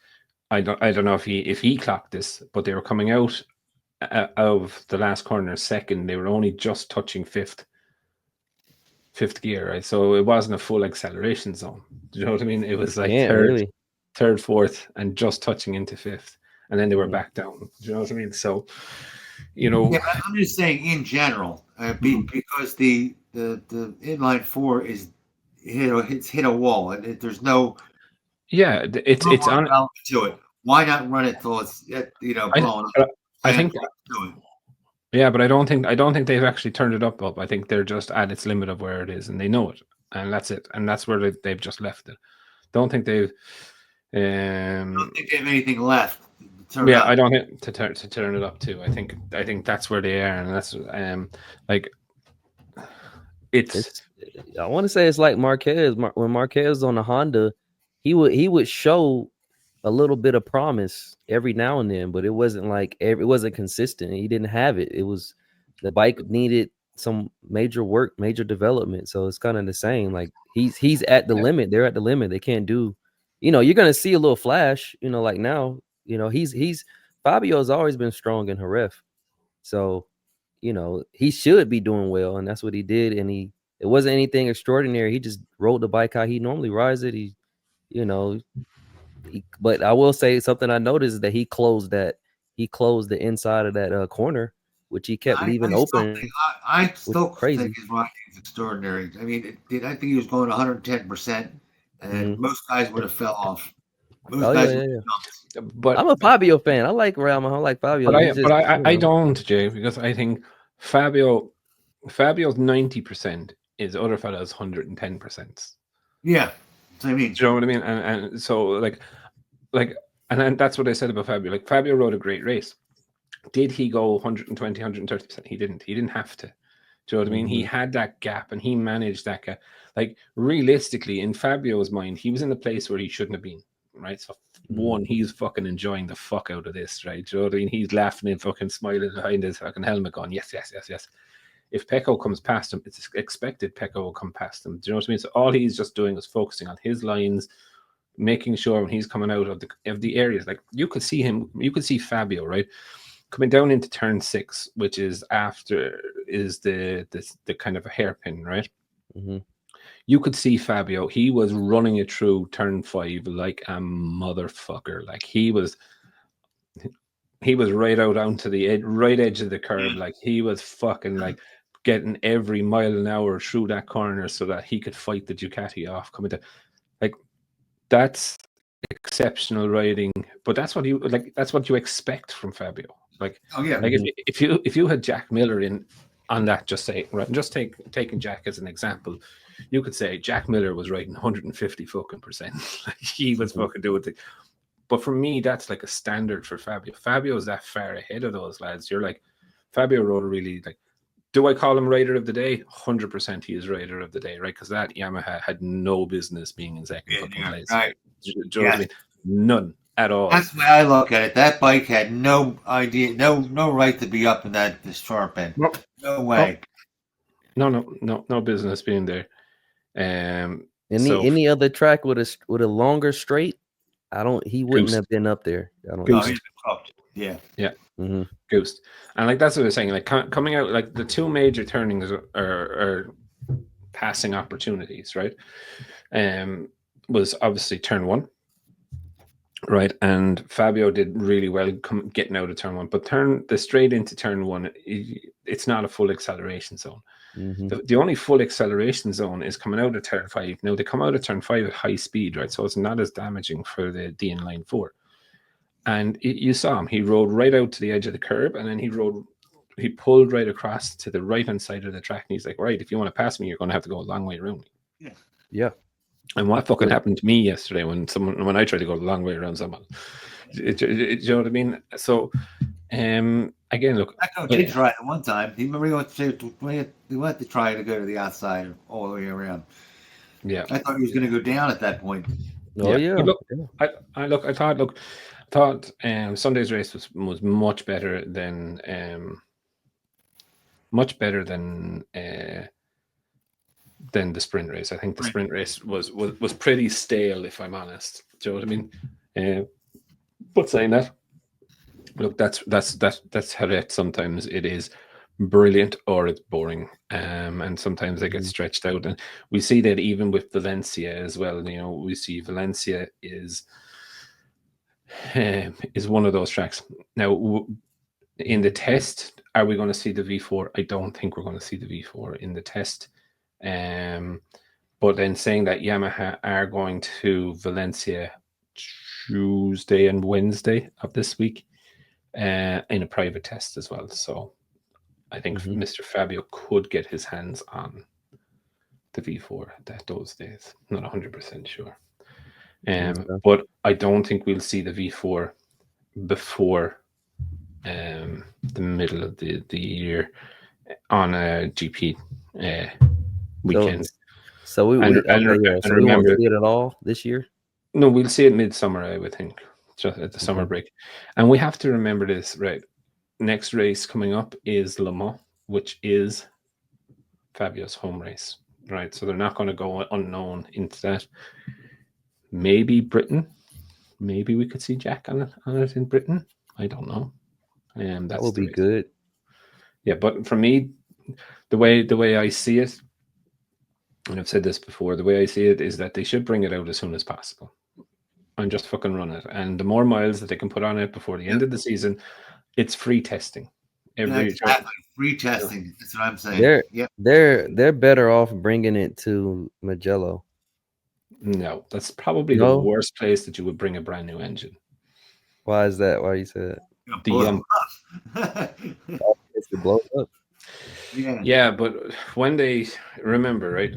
B: I don't know if he clocked this, but they were coming out of the last corner second. They were only just touching fifth gear, right? So it wasn't a full acceleration zone. Do you know what I mean? It was like third, fourth, and just touching into fifth, and then they were back down. Do you know what I mean? So, you know,
A: yeah, I'm just saying in general, because the inline four is it's hit a wall, and there's no
B: it's on
A: to it. Why not run it till it's blowing up?
B: I think. Yeah, but I don't think they've actually turned it up. I think they're just at its limit of where it is, and they know it, and that's it, and that's where they've just left it. Don't think they've.
A: I don't think they have anything left.
B: I don't think to turn it up too. I think that's where they are, and that's like it's.
C: I want to say it's like Marquez. When Marquez was on the Honda, he would show a little bit of promise every now and then, but it wasn't like it wasn't consistent. He didn't have it. It was the bike needed some major work, major development. So it's kind of the same. Like he's at the limit. They're at the limit. They can't do. You're gonna see a little flash. Like now. He's Fabio's always been strong in Jerez. So, he should be doing well, and that's what he did. And it wasn't anything extraordinary. He just rode the bike how he normally rides it. But I will say something I noticed is that he closed the inside of that corner, which he kept leaving open.
A: I still think his riding is extraordinary. I mean, I think he was going 110%, and most guys would have fell off.
B: But
C: I'm a Fabio fan. I like Yamaha. I like Fabio.
B: But I don't, Jay, because I think Fabio's 90% is other fellas 110%.
A: Yeah. I mean,
B: do you know what I mean? And so and that's what I said about Fabio. Like Fabio rode a great race. Did he go 120, 130%? He didn't. He didn't have to. Do you know what I mean? He had that gap and he managed that gap. Like realistically, in Fabio's mind, he was in the place where he shouldn't have been. Right. So one, he's fucking enjoying the fuck out of this, right? Do you know what I mean? He's laughing and fucking smiling behind his fucking helmet going, yes. If Pecco comes past him, it's expected Pecco will come past him. Do you know what I mean? So all he's just doing is focusing on his lines, making sure when he's coming out of the areas, like you could see Fabio, right? Coming down into turn 6, which is the kind of a hairpin, right? you could see Fabio. He was running it through turn 5 like a motherfucker. Like he was right out onto the right edge of the curb. Like he was fucking like getting every mile an hour through that corner so that he could fight the Ducati off coming to. Like that's exceptional riding, but that's what you expect from Fabio. Like, like if you had Jack Miller in on that, taking Jack as an example, you could say Jack Miller was riding 150% like he was fucking doing it. But for me, that's like a standard for Fabio. Fabio is that far ahead of those lads. You're like, Fabio rode really like. Do I call him rider of the day? 100% he is rider of the day, right? Because that Yamaha had no business being in second fucking place.
A: Right.
B: Do you know what I mean? None at all.
A: That's the way I look at it. That bike had no idea, no right to be up in that sharp end. No way.
B: No business being there.
C: Any other track with a longer straight, he wouldn't have been up there. I don't know.
A: Yeah.
C: Mm-hmm.
B: Goose. And like that's what I was saying. Like coming out, like the two major turnings are passing opportunities, right? Was obviously turn 1, right? And Fabio did really well getting out of turn 1, but the straight into turn 1, it's not a full acceleration zone.
C: Mm-hmm.
B: The only full acceleration zone is coming out of turn 5. Now they come out of turn 5 at high speed, right? So it's not as damaging for the inline 4. And you saw him. He rode right out to the edge of the curb, and then he pulled right across to the right-hand side of the track. And he's like, right, if you want to pass me, you're going to have to go a long way around me.
C: Yeah.
B: And what fucking happened to me yesterday when I tried to go a long way around someone? Do you know what I mean? So, again, look.
A: I know Jay tried it one time. He went to try to go to the outside all the way around.
B: Yeah.
A: I thought he was going to go down at that point.
C: Oh, yeah.
B: I thought Sunday's race was much better than the sprint race. I think the sprint race was pretty stale, if I'm honest. Do you know what I mean? But saying that, look, that's how it sometimes it is brilliant or it's boring, and sometimes they get stretched out, and we see that even with Valencia as well. You know, we see Valencia is one of those tracks. Now, in the test, are we going to see the V4? I don't think we're going to see the V4 in the test. But then saying that Yamaha are going to Valencia Tuesday and Wednesday of this week in a private test as well. So I think Mr. Fabio could get his hands on the V4 those days. Not 100% sure. But I don't think we'll see the V4 before the middle of the year on a GP weekend.
C: So we won't see it at all this year?
B: No, we'll see it midsummer, I would think, just at the summer break. And we have to remember this, right? Next race coming up is Le Mans, which is Fabio's home race, right? So they're not going to go unknown into that. Maybe Britain. Maybe we could see Jack on it in Britain. I don't know.
C: That would be good.
B: Yeah, but for me, the way I see it, and I've said this before, the way I see it is that they should bring it out as soon as possible and just fucking run it. And the more miles that they can put on it before the end of the season, it's free testing.
A: Free testing. That's what I'm saying.
C: They're better off bringing it to Mugello.
B: No, that's probably the worst place that you would bring a brand new engine.
C: Why is that? Why you say
A: that?
C: It's to blow up.
B: Yeah, but when they remember, right,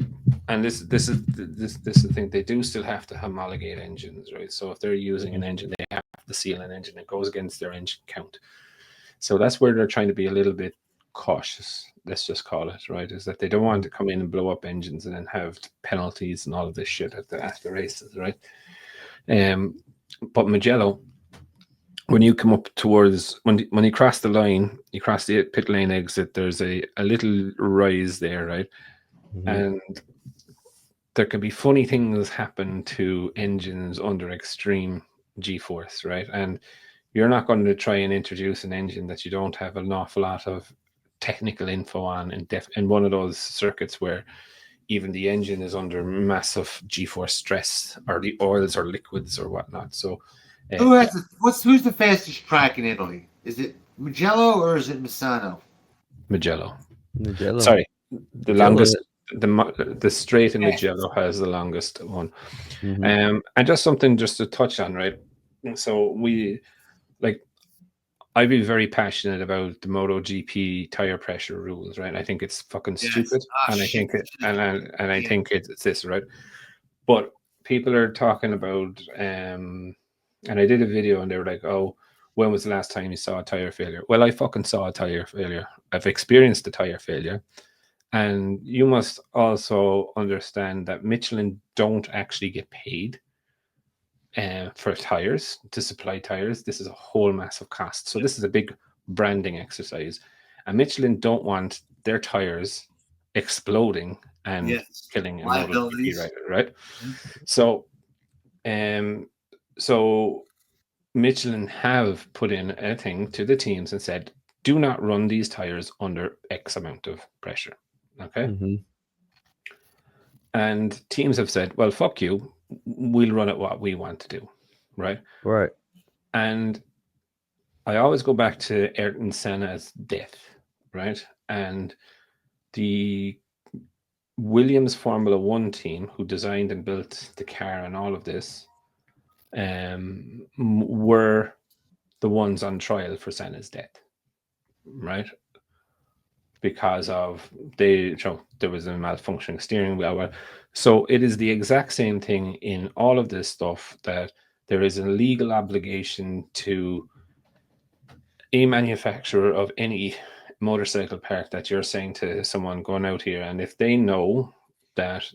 B: and this is the thing, they do still have to homologate engines, right? So if they're using an engine, they have to seal an engine. It goes against their engine count. So that's where they're trying to be a little bit cautious. Let's just call it, right? Is that they don't want to come in and blow up engines and then have penalties and all of this shit at the races, right? But Mugello, when you come up towards when you cross the line, you cross the pit lane exit, there's a little rise there, right? And there can be funny things happen to engines under extreme G-force, right? And you're not going to try and introduce an engine that you don't have an awful lot of technical info on in one of those circuits where even the engine is under massive G-force stress, or the oils or liquids or whatnot. So,
A: who's the fastest track in Italy? Is it Mugello or is it Misano?
B: Mugello.
C: Mugello.
B: Sorry, the
C: Mugello.
B: longest. The straight in Mugello has the longest one.
C: Mhm.
B: And just something just to touch on, right? So I'd be very passionate about the MotoGP tire pressure rules, right? I think it's fucking stupid, and I think I think it's this, right? But people are talking about, and I did a video, and they were like, "Oh, when was the last time you saw a tire failure?" Well, I fucking saw a tire failure. I've experienced a tire failure. And you must also understand that Michelin don't actually get paid for tires, to supply tires. This is a whole massive cost. So this is a big branding exercise. And Michelin don't want their tires exploding and killing a MotoGP rider, right? So, so Michelin have put in a thing to the teams and said, do not run these tires under X amount of pressure. Okay.
C: Mhm.
B: And teams have said, well, fuck you. We'll run it what we want to do. Right.
C: Right.
B: And I always go back to Ayrton Senna's death. Right. And the Williams Formula One team, who designed and built the car and all of this, were the ones on trial for Senna's death. Right. Because of there was a malfunctioning steering wheel. So it is the exact same thing in all of this stuff, that there is a legal obligation to a manufacturer of any motorcycle part that you're saying to someone going out here, and if they know that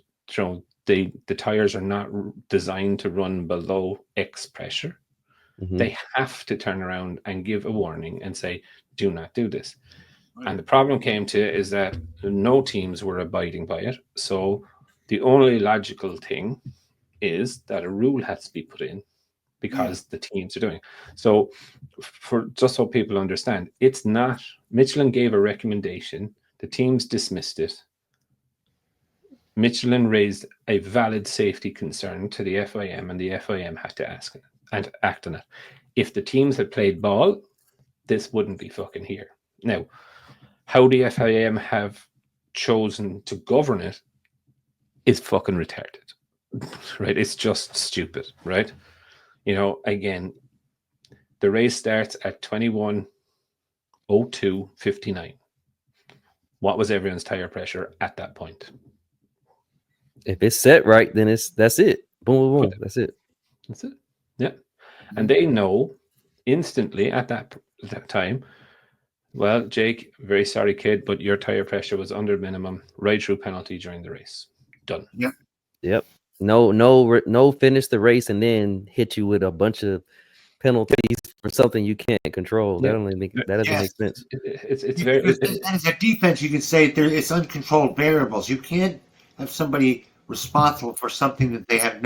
B: the tires are not designed to run below X pressure, they have to turn around and give a warning and say, do not do this. And the problem came to is that no teams were abiding by it. So the only logical thing is that a rule has to be put in, because the teams are doing. So for just so people understand, it's not, Michelin gave a recommendation, the teams dismissed it. Michelin raised a valid safety concern to the FIM, and the FIM had to ask it and act on it. If the teams had played ball, this wouldn't be fucking here. Now, how the FIM have chosen to govern it is fucking retarded, right? It's just stupid, right? Again, the race starts at 21:02:59. What was everyone's tire pressure at that point?
C: If it's set right, then that's it. Boom, boom, boom. That's it.
B: That's it. Yeah. And they know instantly at that time, well, Jake, very sorry, kid, but your tire pressure was under minimum. Ride-through penalty during the race. Done.
C: Yep. No. Finish the race and then hit you with a bunch of penalties for something you can't control. That doesn't make sense.
B: It's very.
A: As a defense, you can say it's uncontrolled variables. You can't have somebody responsible for something that that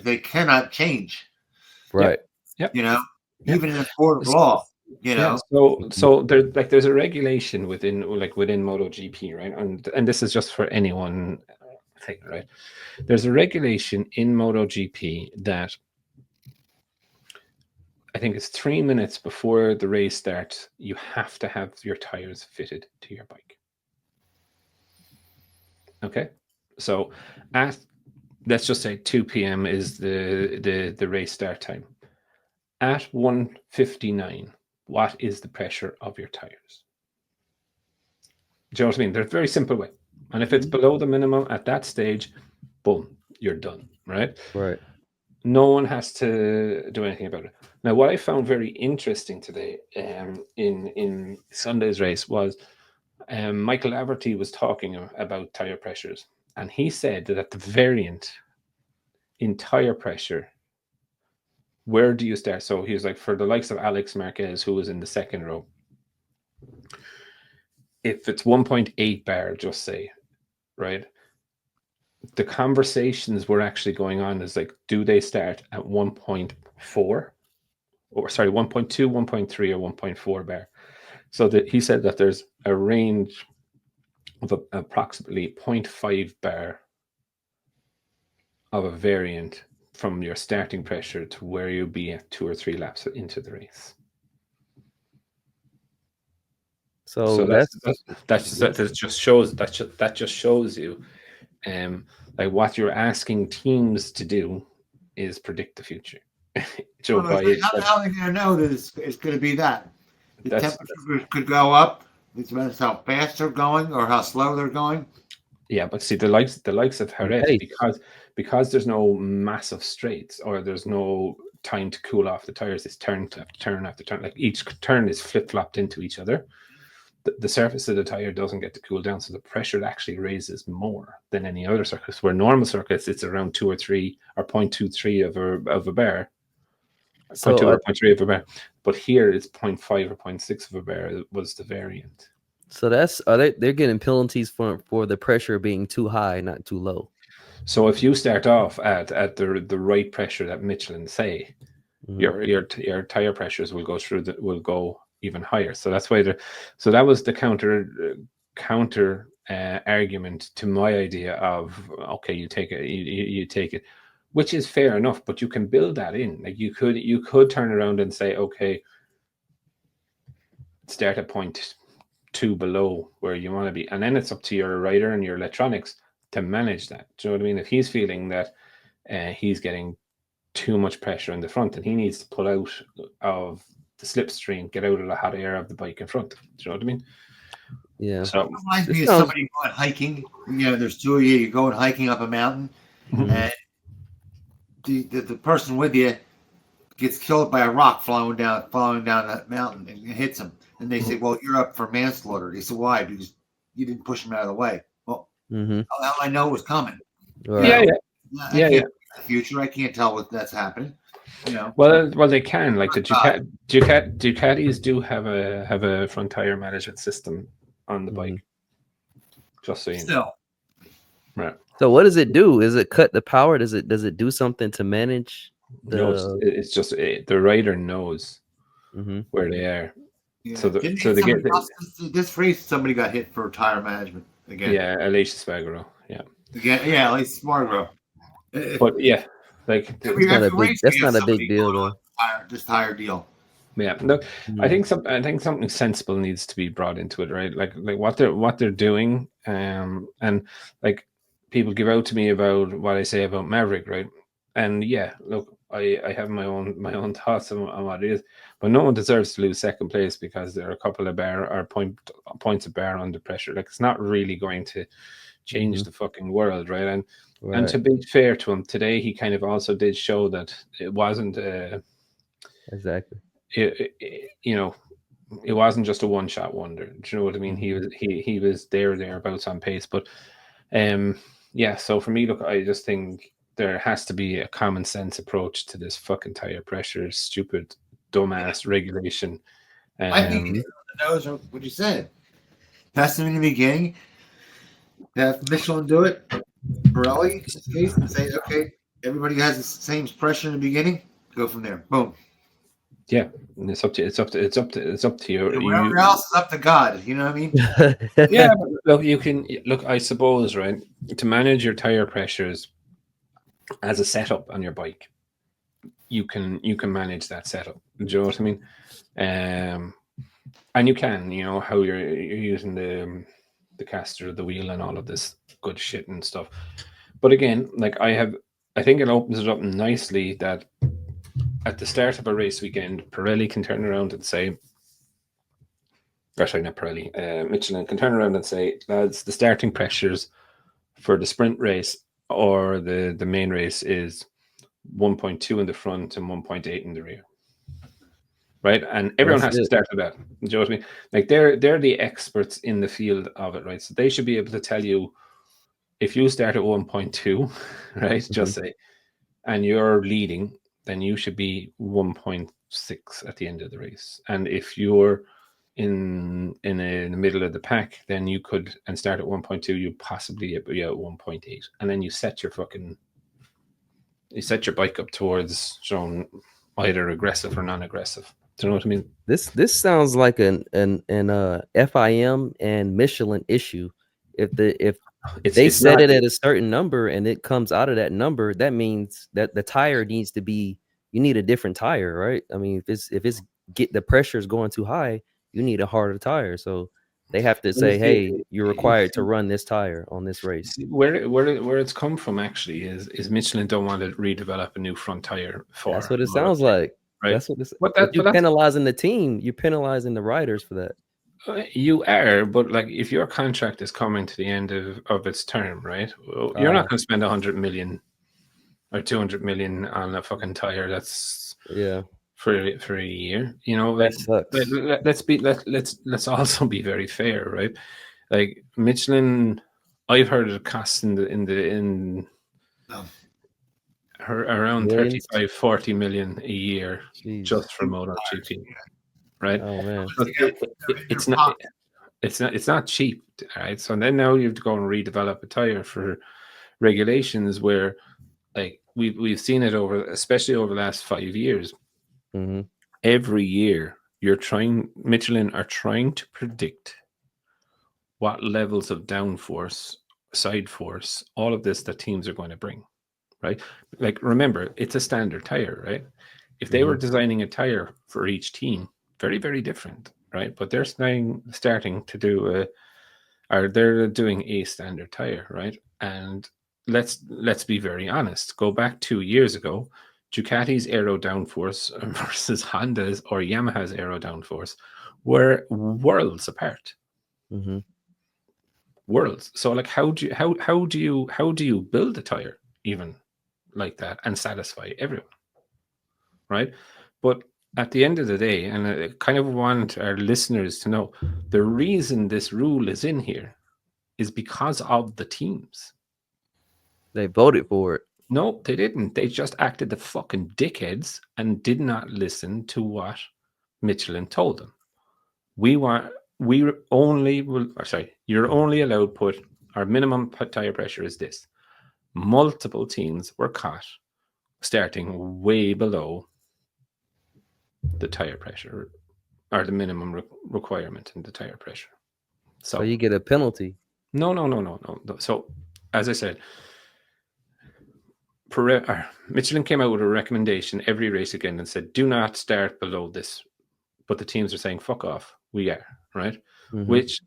A: they cannot change.
C: Right.
B: Yep.
A: Even in a court of law.
B: So there's a regulation within MotoGP, right? And this is just for anyone thing, right? There's a regulation in MotoGP that I think it's 3 minutes before the race starts, you have to have your tires fitted to your bike. Okay, so let's just say 2 p.m. is the race start time. At 1:59, what is the pressure of your tires? Do you know what I mean? There's a very simple way. And if it's below the minimum at that stage, boom, you're done, right?
C: Right.
B: No one has to do anything about it. Now, what I found very interesting today in Sunday's race was Michael Laverty was talking about tire pressures. And he said that at the variant in tire pressure, where do you start? So he was like, for the likes of Alex Marquez, who was in the second row, if it's 1.8 bar, just say, right? The conversations were actually going on is like, do they start at 1.4 or sorry, 1.2, 1.3 or 1.4 bar? So that he said that there's a range of approximately 0.5 bar of a variant from your starting pressure to where you'll be at 2 or 3 laps into the race.
C: So
B: that just shows you, like what you're asking teams to do is predict the future.
A: How are they going to know that it's going to be that? The temperature could go up. It depends how fast they're going or how slow they're going.
B: Yeah, but see the likes of Jerez, because there's no massive straights or there's no time to cool off the tires. It's turn after turn after turn. Like each turn is flip flopped into each other. The surface of the tire doesn't get to cool down, so the pressure actually raises more than any other circuits. Where normal circuits, it's around 2 or 3 or 0.23 of a bar, 0.2 or 0.3 of a bar. But here it's 0.5 or 0.6 of a bar was the variant.
C: So they're getting penalties for the pressure being too high, not too low.
B: So if you start off at the right pressure that Michelin say, your tire pressures will go even higher. So that's why so that was the counter argument to my idea of, okay, you take it, which is fair enough, but you can build that in. Like you could turn around and say, okay, start at 0.2 below where you want to be, and then it's up to your rider and your electronics to manage that. Do you know what I mean? If he's feeling that he's getting too much pressure in the front and he needs to pull out of the slipstream, get out of the hot air of the bike in front. Do you know what I mean?
C: Yeah.
A: So it reminds me of somebody going hiking. You know, there's two of you. You're going hiking up a mountain, and the person with you gets killed by a rock falling down that mountain and it hits him. And they say, "Well, you're up for manslaughter." They said, "Why? Because you didn't push him out of the way." Well, how I know it was coming?
C: Right.
B: Yeah.
A: The future, I can't tell what that's happening. You know.
B: Well, they can. Like the Ducatis do have a front tire management system on the bike. Just so you know. Right.
C: So what does it do? Is it cut the power? Does it do something to manage?
B: No, it's just the rider knows where they are.
A: Yeah.
B: So they get
A: this race. Somebody got hit for tire management again.
B: Yeah, Alicia Spargaro. Yeah.
A: Again, yeah, Alicia Spargaro.
B: But yeah, like
C: that's not a big deal though.
A: This tire deal.
B: Yeah, no, I think something sensible needs to be brought into it, right? Like what they're doing, and like people give out to me about what I say about Maverick, right? And yeah, look, I have my own thoughts on what it is, but no one deserves to lose second place because there are a couple of points of bar under pressure. Like it's not really going to change the fucking world, right? And to be fair to him, today he kind of also did show that it wasn't
C: exactly.
B: It wasn't just a one-shot wonder. Do you know what I mean? He was thereabouts on pace. But yeah, so for me, look, I just think there has to be a common sense approach to this fucking tire pressure, stupid, dumbass regulation.
A: I think knows what you said. Test them in the beginning. Have Michelin do it. Pirelli, in this case, and say, okay, everybody has the same pressure in the beginning. Go from there. Boom.
B: Yeah, and it's up to you.
A: Whatever else is up to God. You know what I mean?
B: Yeah, but look. I suppose, right, to manage your tire pressures as a setup on your bike, you can manage that setup. Do you know what I mean? And you can, how you're using the caster of the wheel and all of this good shit and stuff. But again, like I think it opens it up nicely that at the start of a race weekend, Pirelli can turn around and say, not Pirelli, Michelin can turn around and say, lads, the starting pressures for the sprint race or the main race is 1.2 in the front and 1.8 in the rear. Right? And everyone has to start with that. Do you know what I mean? Like they're the experts in the field of it, right? So they should be able to tell you if you start at 1.2, right? Just say, and you're leading, then you should be 1.6 at the end of the race. And if you're in the middle of the pack, then you could, and start at 1.2, you possibly be at 1.8. And then you set your bike up towards either aggressive or non-aggressive. Do you know what I mean?
C: This sounds like an FIM and Michelin issue. if
B: It's
C: they set
B: not,
C: it at a certain number and it comes out of that number, that means that the tire needs to be, you need a different tire, right? I mean, if it's get the pressure is going too high, you need a harder tire. So they have to say, hey, you're required to run this tire on this race.
B: where it's come from actually is Michelin don't want to redevelop a new front tire for.
C: That's what it
B: MotoGP,
C: sounds like.
B: right?
C: That's what it's.
B: But
C: But you're
B: that's
C: penalizing the team. You're penalizing the riders for that.
B: you are, but like if your contract is coming to the end of its term, right? Well, you're not going to spend 100 million or 200 million on a fucking tire. That's for a year. You know, like, let's also be very fair, right? Like Michelin, I've heard it costs in around
C: Millions?
B: 35-40 million a year just for MotoGP, right?
C: Oh man,
B: it's not cheap, right? So then now you have to go and redevelop a tire for regulations where, like we've seen it especially over the last 5 years.
C: Mm-hmm.
B: Every year, Michelin are trying to predict what levels of downforce, side force, all of this that teams are going to bring, right? Like, remember, it's a standard tire, right? If they were designing a tire for each team, very, very different, right? But they're starting to do they're doing a standard tire, right? And let's be very honest. Go back 2 years ago, Ducati's aero downforce versus Honda's or Yamaha's aero downforce were worlds apart.
C: Mm-hmm.
B: Worlds. So like, how do you build a tire even like that and satisfy everyone, right? But at the end of the day, and I kind of want our listeners to know, the reason this rule is in here is because of the teams.
C: They voted for it.
B: No, they didn't. They just acted the fucking dickheads and did not listen to what Michelin told them. You're only allowed to put, our minimum tire pressure is this. Multiple teams were caught starting way below the tire pressure or the minimum requirement in the tire pressure. So
C: you get a penalty.
B: No. So as I said, Michelin came out with a recommendation every race again and said, do not start below this. But the teams are saying, fuck off. We are, right?
C: Mm-hmm.
B: Which,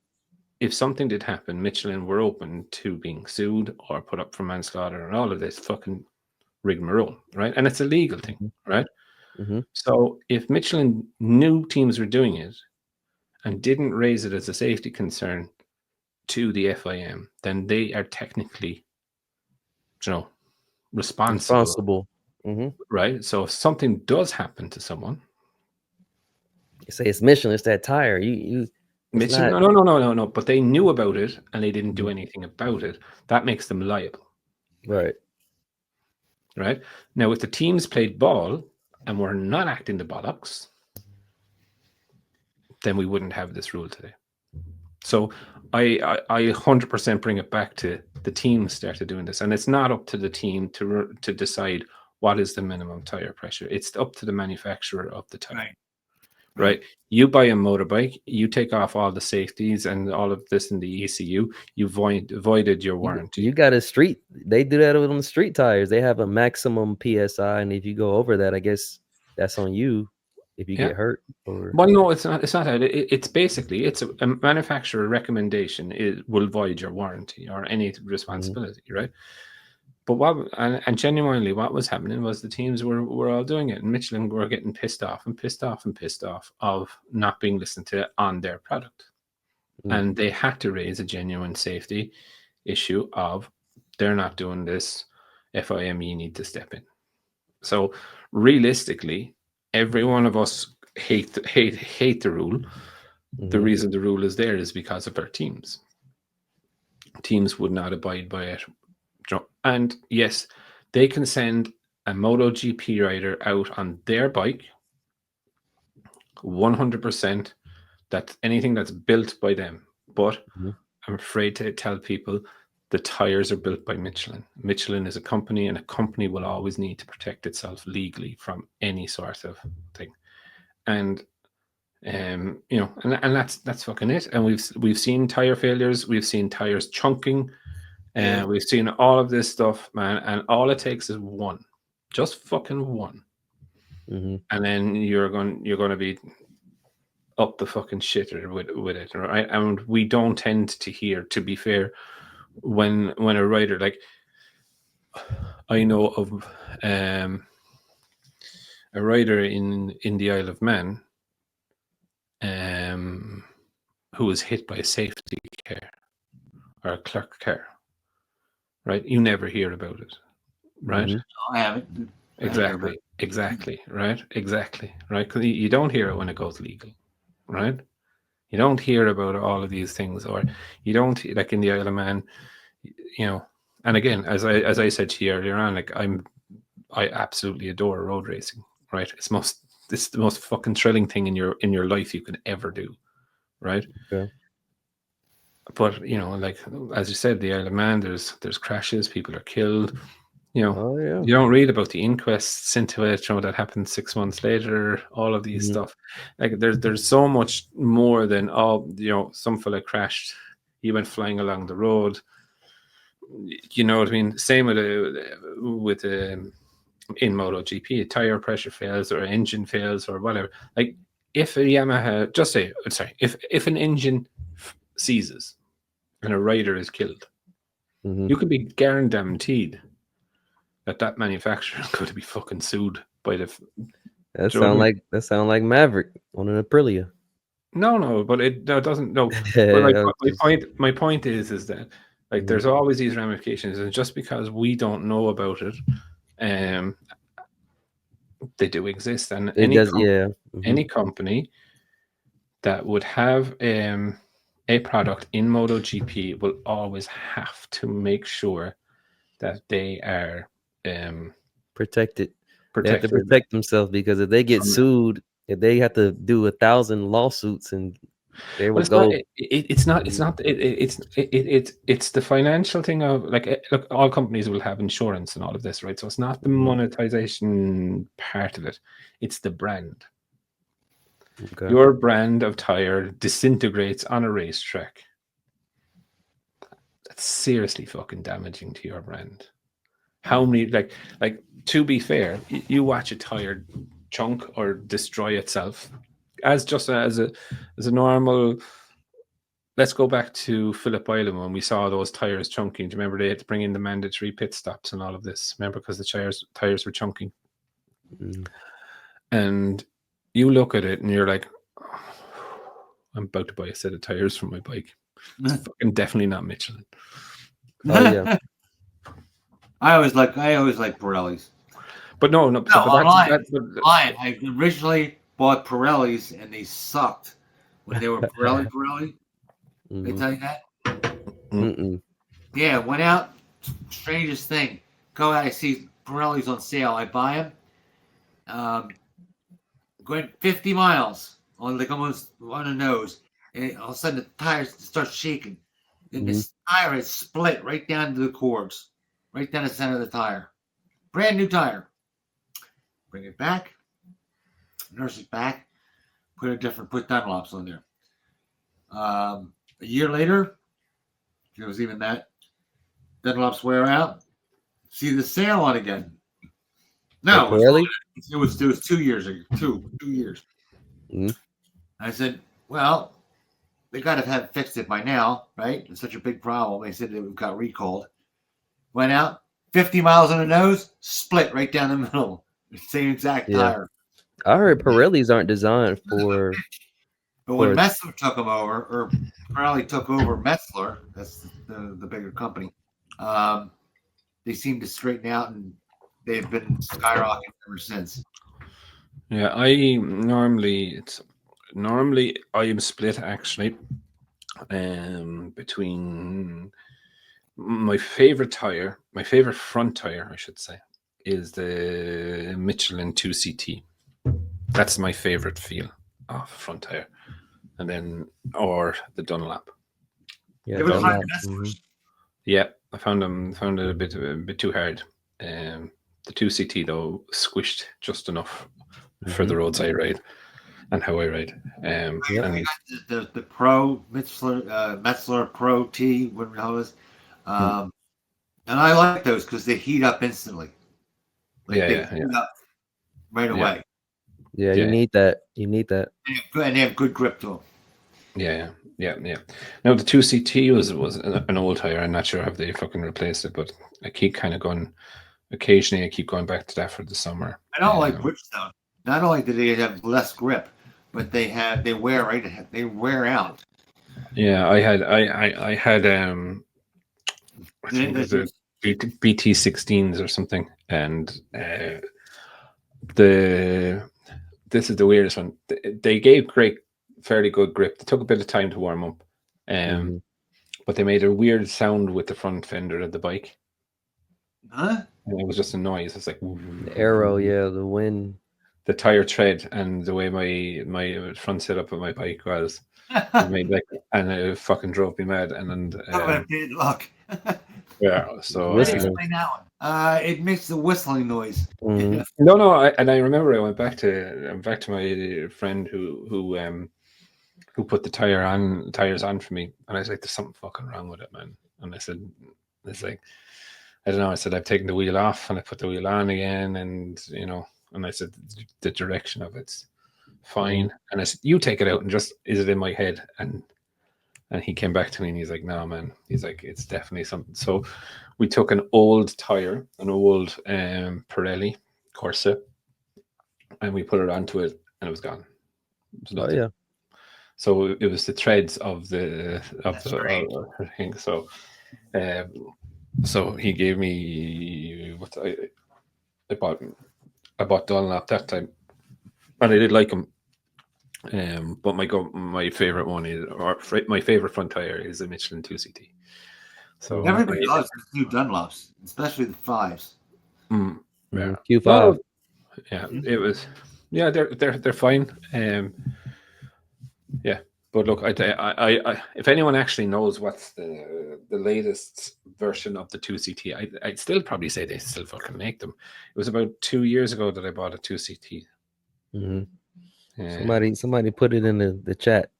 B: if something did happen, Michelin were open to being sued or put up for manslaughter and all of this fucking rigmarole, right? And it's a legal thing, right?
C: Mm-hmm.
B: So if Michelin knew teams were doing it and didn't raise it as a safety concern to the FIM, then they are technically, responsible.
C: Mm-hmm.
B: Right? So if something does happen to someone,
C: you say it's Michelin, it's that tire.
B: Michelin, no. But they knew about it and they didn't do anything about it. That makes them liable.
C: Right.
B: Right? Now, if the teams played ball and were not acting the bollocks, then we wouldn't have this rule today. So I 100% bring it back to the team started doing this. And it's not up to the team to decide what is the minimum tire pressure. It's up to the manufacturer of the tire. Right? You buy a motorbike, you take off all the safeties and all of this in the ECU, you voided your warranty.
C: You got they do that on the street tires. They have a maximum PSI, and if you go over that, I guess that's on you if you get hurt.
B: Well, no, it's not that. It's basically, it's a manufacturer recommendation. It will void your warranty or any responsibility, right? But genuinely, what was happening was the teams were all doing it, and Michelin were getting pissed off of not being listened to on their product, and they had to raise a genuine safety issue of they're not doing this. FIM, you need to step in. So realistically, every one of us hate the rule. Mm-hmm. The reason the rule is there is because of our teams. Teams would not abide by it. And yes, they can send a MotoGP rider out on their bike 100%. That's anything that's built by them. But I'm afraid to tell people the tires are built by Michelin. Michelin is a company, and a company will always need to protect itself legally from any sort of thing. And You know, and that's fucking it. And we've seen tire failures, we've seen tires chunking, and we've seen all of this stuff, man. And all it takes is one, just fucking one, and then you're going to be up the fucking shitter with it, right? And we don't tend to hear, to be fair, when a rider, like, I know of a rider in the Isle of Man who was hit by a safety car or a clerk car, right? You never hear about it, right?
A: I haven't.
B: Exactly, right? Because you don't hear it when it goes legal, right? You don't hear about all of these things, or you don't, like in the Isle of Man, you know. And again, as I said to you earlier on, like I absolutely adore road racing, right? It's the most fucking thrilling thing in your life you can ever do, right?
C: Okay.
B: But you know, like as you said, the Isle of Man, there's crashes, people are killed. You know, you don't read about the inquests into it, you know, that happened 6 months later, all of these stuff. Like there's so much more than, you know, some fella crashed, he went flying along the road. You know what I mean? Same with in MotoGP, a tire pressure fails or engine fails or whatever. Like if a Yamaha, if an engine seizes and a rider is killed, you could be guaranteed that manufacturer is going to be fucking sued by the.
C: That sound like Maverick on an Aprilia.
B: No, but it doesn't. No, but my point is that, like, there's always these ramifications, and just because we don't know about it, they do exist. And any company that would have a product in MotoGP will always have to make sure that they are
C: protected. They have to protect themselves, because if they get sued, if they have to do 1,000 lawsuits, and they will go.
B: It's the financial thing of, like, look, all companies will have insurance and all of this, right? So it's not the monetization part of it; it's the brand. Okay. Your brand of tire disintegrates on a racetrack. That's seriously fucking damaging to your brand. How many, like to be fair, you watch a tire chunk or destroy itself as a normal. Let's go back to Phillip Island when we saw those tires chunking. Do you remember they had to bring in the mandatory pit stops and all of this? Remember, because the tires were chunking. And you look at it and you're like, oh, I'm about to buy a set of tires for my bike. It's fucking definitely not Michelin.
C: Oh yeah.
A: I always like Pirellis.
B: But no.
A: I originally bought Pirellis and they sucked when they were Pirelli. They tell you that? Yeah, went out. Strangest thing. Go out. I see Pirellis on sale. I buy them. Going 50 miles on, like, almost on the nose, and all of a sudden the tires start shaking. And this tire is split right down to the cords. Right down the center of the tire. Brand new tire. Bring it back. Nurse it back. Put Dunlops on there. A year later, it was even that. Dunlops wear out. See the sale on again. No,
C: really?
A: It was 2 years ago. 2 years. I said, well, they got to have fixed it by now, right? It's such a big problem. They said it got recalled. Went out, 50 miles on the nose, split right down the middle. Same exact tire.
C: I heard Pirellis aren't designed for.
A: But when Messler took them over, or Pirelli took over Messler, that's the bigger company, they seemed to straighten out, and they've been skyrocketing ever since.
B: Yeah, I normally I am split, actually, between. My favorite front tire, I should say, is the Michelin 2CT. That's my favorite feel of front tire, and then or the Dunlop.
C: Yeah, Dunlop.
B: Yeah, I found it a bit too hard. The 2CT though squished just enough for the roadside ride. and how I ride.
A: I
B: And
A: got the Pro Metzler Pro T, whatever the hell it is. And I like those because they heat up instantly. Like they heat up right away.
C: Yeah, you need that. You need that.
A: And they have good grip to them.
B: Yeah. Now the 2CT was an old tire. I'm not sure have they fucking replaced it, but I keep kind of going. Occasionally, I keep going back to that for the summer.
A: I don't like Bridgestone. Not only do they have less grip, but they wear out.
B: Yeah, I had I think it was BT16s or something, and this is the weirdest one. They gave fairly good grip. They took a bit of time to warm up, but they made a weird sound with the front fender of the bike.
A: Huh?
B: And it was just a noise. It's like
C: the arrow, the wind,
B: the tire tread, and the way my front setup of my bike was. It made and it fucking drove me mad. And then
A: bad luck.
B: Yeah, so
A: explain that one. It makes the whistling noise.
B: No, I remember I went back to my friend who put the tires on for me, and I was like, "There's something fucking wrong with it, man." And I said, "It's like, I don't know." I said, "I've taken the wheel off and I put the wheel on again, and and I said the direction of it's fine." And I said, "You take it out and just is it in my head?" And he came back to me and he's like, "No, man." He's like, "It's definitely something." So we took an old tire, an old Pirelli Corsa, and we put it onto it, and it was gone. So it was the threads of the thing. So, so he gave me what I bought Dunlop that time, and I did like them. But my favorite one my favorite front tire is a Michelin 2CT. So
A: everybody loves the new Dunlops, especially the 5s.
B: Yeah,
C: Q5.
B: Well, yeah, it was. Yeah, they're fine. Yeah, but look, I if anyone actually knows what's the latest version of the 2CT, I'd still probably say they still fucking make them. It was about 2 years ago that I bought a 2CT.
C: Somebody put it in the chat.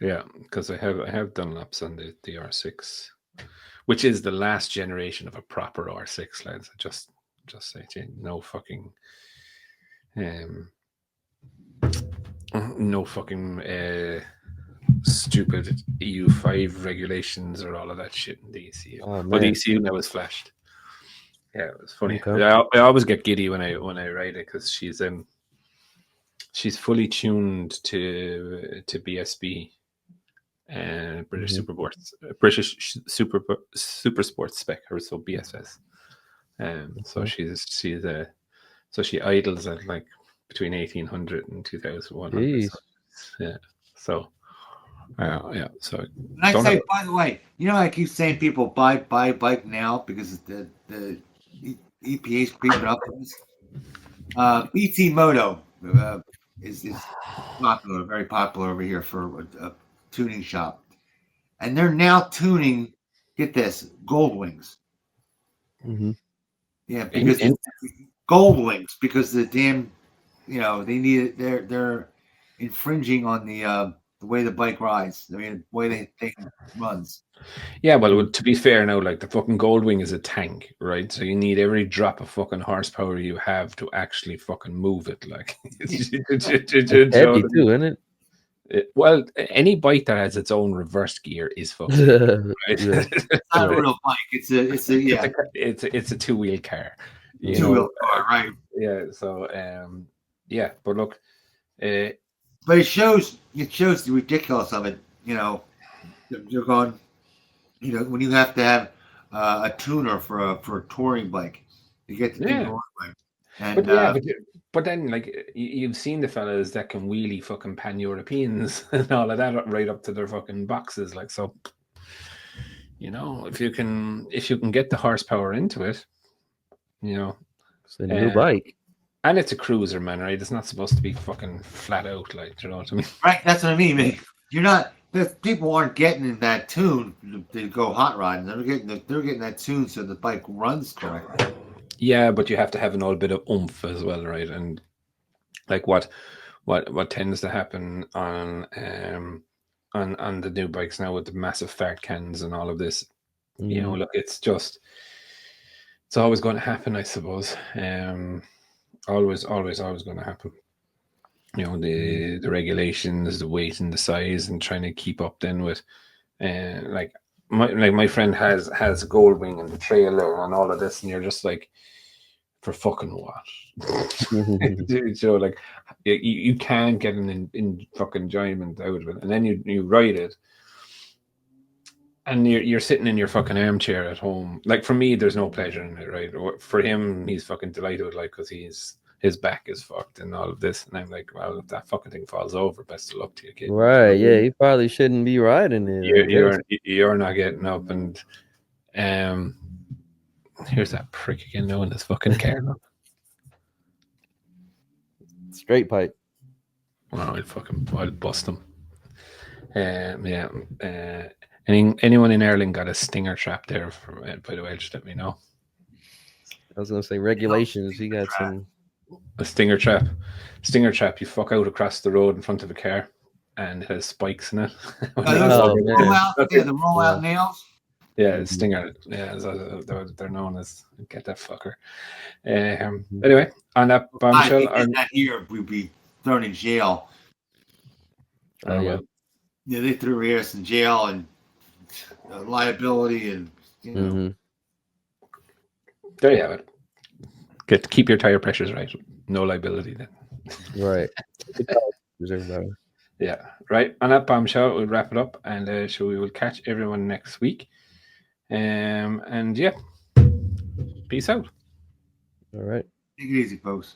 B: Yeah, because I have Dunlops on the R6, which is the last generation of a proper R6, lads. I just say to you, no fucking stupid EU5 regulations or all of that shit in the ECU. But the ECU now is flashed. Yeah, it was funny. Okay. I always get giddy when I ride it because she's fully tuned to BSB and British Super Sports spec, or so BSS. So so she idles at like between 1800 and 2100. Yeah. So yeah. So
A: I say, by the way, I keep saying people buy bike now because the EPA's creeping up. BT Moto is popular, very popular over here for a tuning shop, and they're now tuning. Get this, gold wings. Yeah, because gold wings, because the damn, they need it. They're infringing on the way the bike rides. I mean, the way the thing runs.
B: Yeah, well, to be fair now, like the fucking Goldwing is a tank, right? So you need every drop of fucking horsepower you have to actually fucking move it. Like,
C: heavy too, isn't it?
B: Well, any bike that has its own reverse gear is fucking. Right?
A: It's not a real bike. It's
B: a two-wheel car.
A: Two-wheel car, right?
B: Yeah. So, yeah, but look,
A: but it shows the ridiculous of it. You're going. When you have to have a tuner for a touring bike, you get the thing going. And
B: but then like you've seen the fellas that can wheelie fucking pan-Europeans and all of that right up to their fucking boxes, like, so. If you can get the horsepower into it,
C: it's a new bike.
B: And it's a cruiser, man, right? It's not supposed to be fucking flat out, like, you know what I mean?
A: Right, that's what I mean, man. You're not. People aren't getting in that tune to go hot riding. They're getting that tune so the bike runs correctly.
B: Yeah, but you have to have an old bit of oomph as well, right? And like what what tends to happen on the new bikes now with the massive fart cans and all of this. You know, look, it's always going to happen, I suppose. Always going to happen. You know, the regulations, the weight and the size, and trying to keep up then with, like my friend has a gold wing and the trailer and all of this, and you're just like, for fucking what? You know, like you can't get an in fucking enjoyment out of it, and then you ride it, and you're sitting in your fucking armchair at home. Like for me, there's no pleasure in it, right? For him, he's fucking delighted with life because his back is fucked and all of this, and I'm like, well, if that fucking thing falls over, best of luck to you, kid.
C: Right? Yeah, he probably shouldn't be riding it.
B: You're not getting up, and here's that prick again knowing his fucking car.
C: Straight pipe.
B: Well, I'll bust him. Anyone in Ireland got a stinger trap there? By the way, just let me know.
C: I was gonna say regulations. He got some.
B: A stinger trap. You fuck out across the road in front of a car, and it has spikes in it.
A: The roll-out nails.
B: Yeah, stinger. Yeah, they're known as. Get that fucker. Anyway, on that bombshell,
A: that here we'd be thrown in jail.
C: Yeah,
A: they threw us in jail and liability, and you know.
B: There you have it. Keep your tire pressures right. No liability then.
C: Right.
B: Yeah. Right. On that bombshell, we'll wrap it up, and so we will catch everyone next week. And yeah, peace out.
C: All right.
A: Take it easy, folks.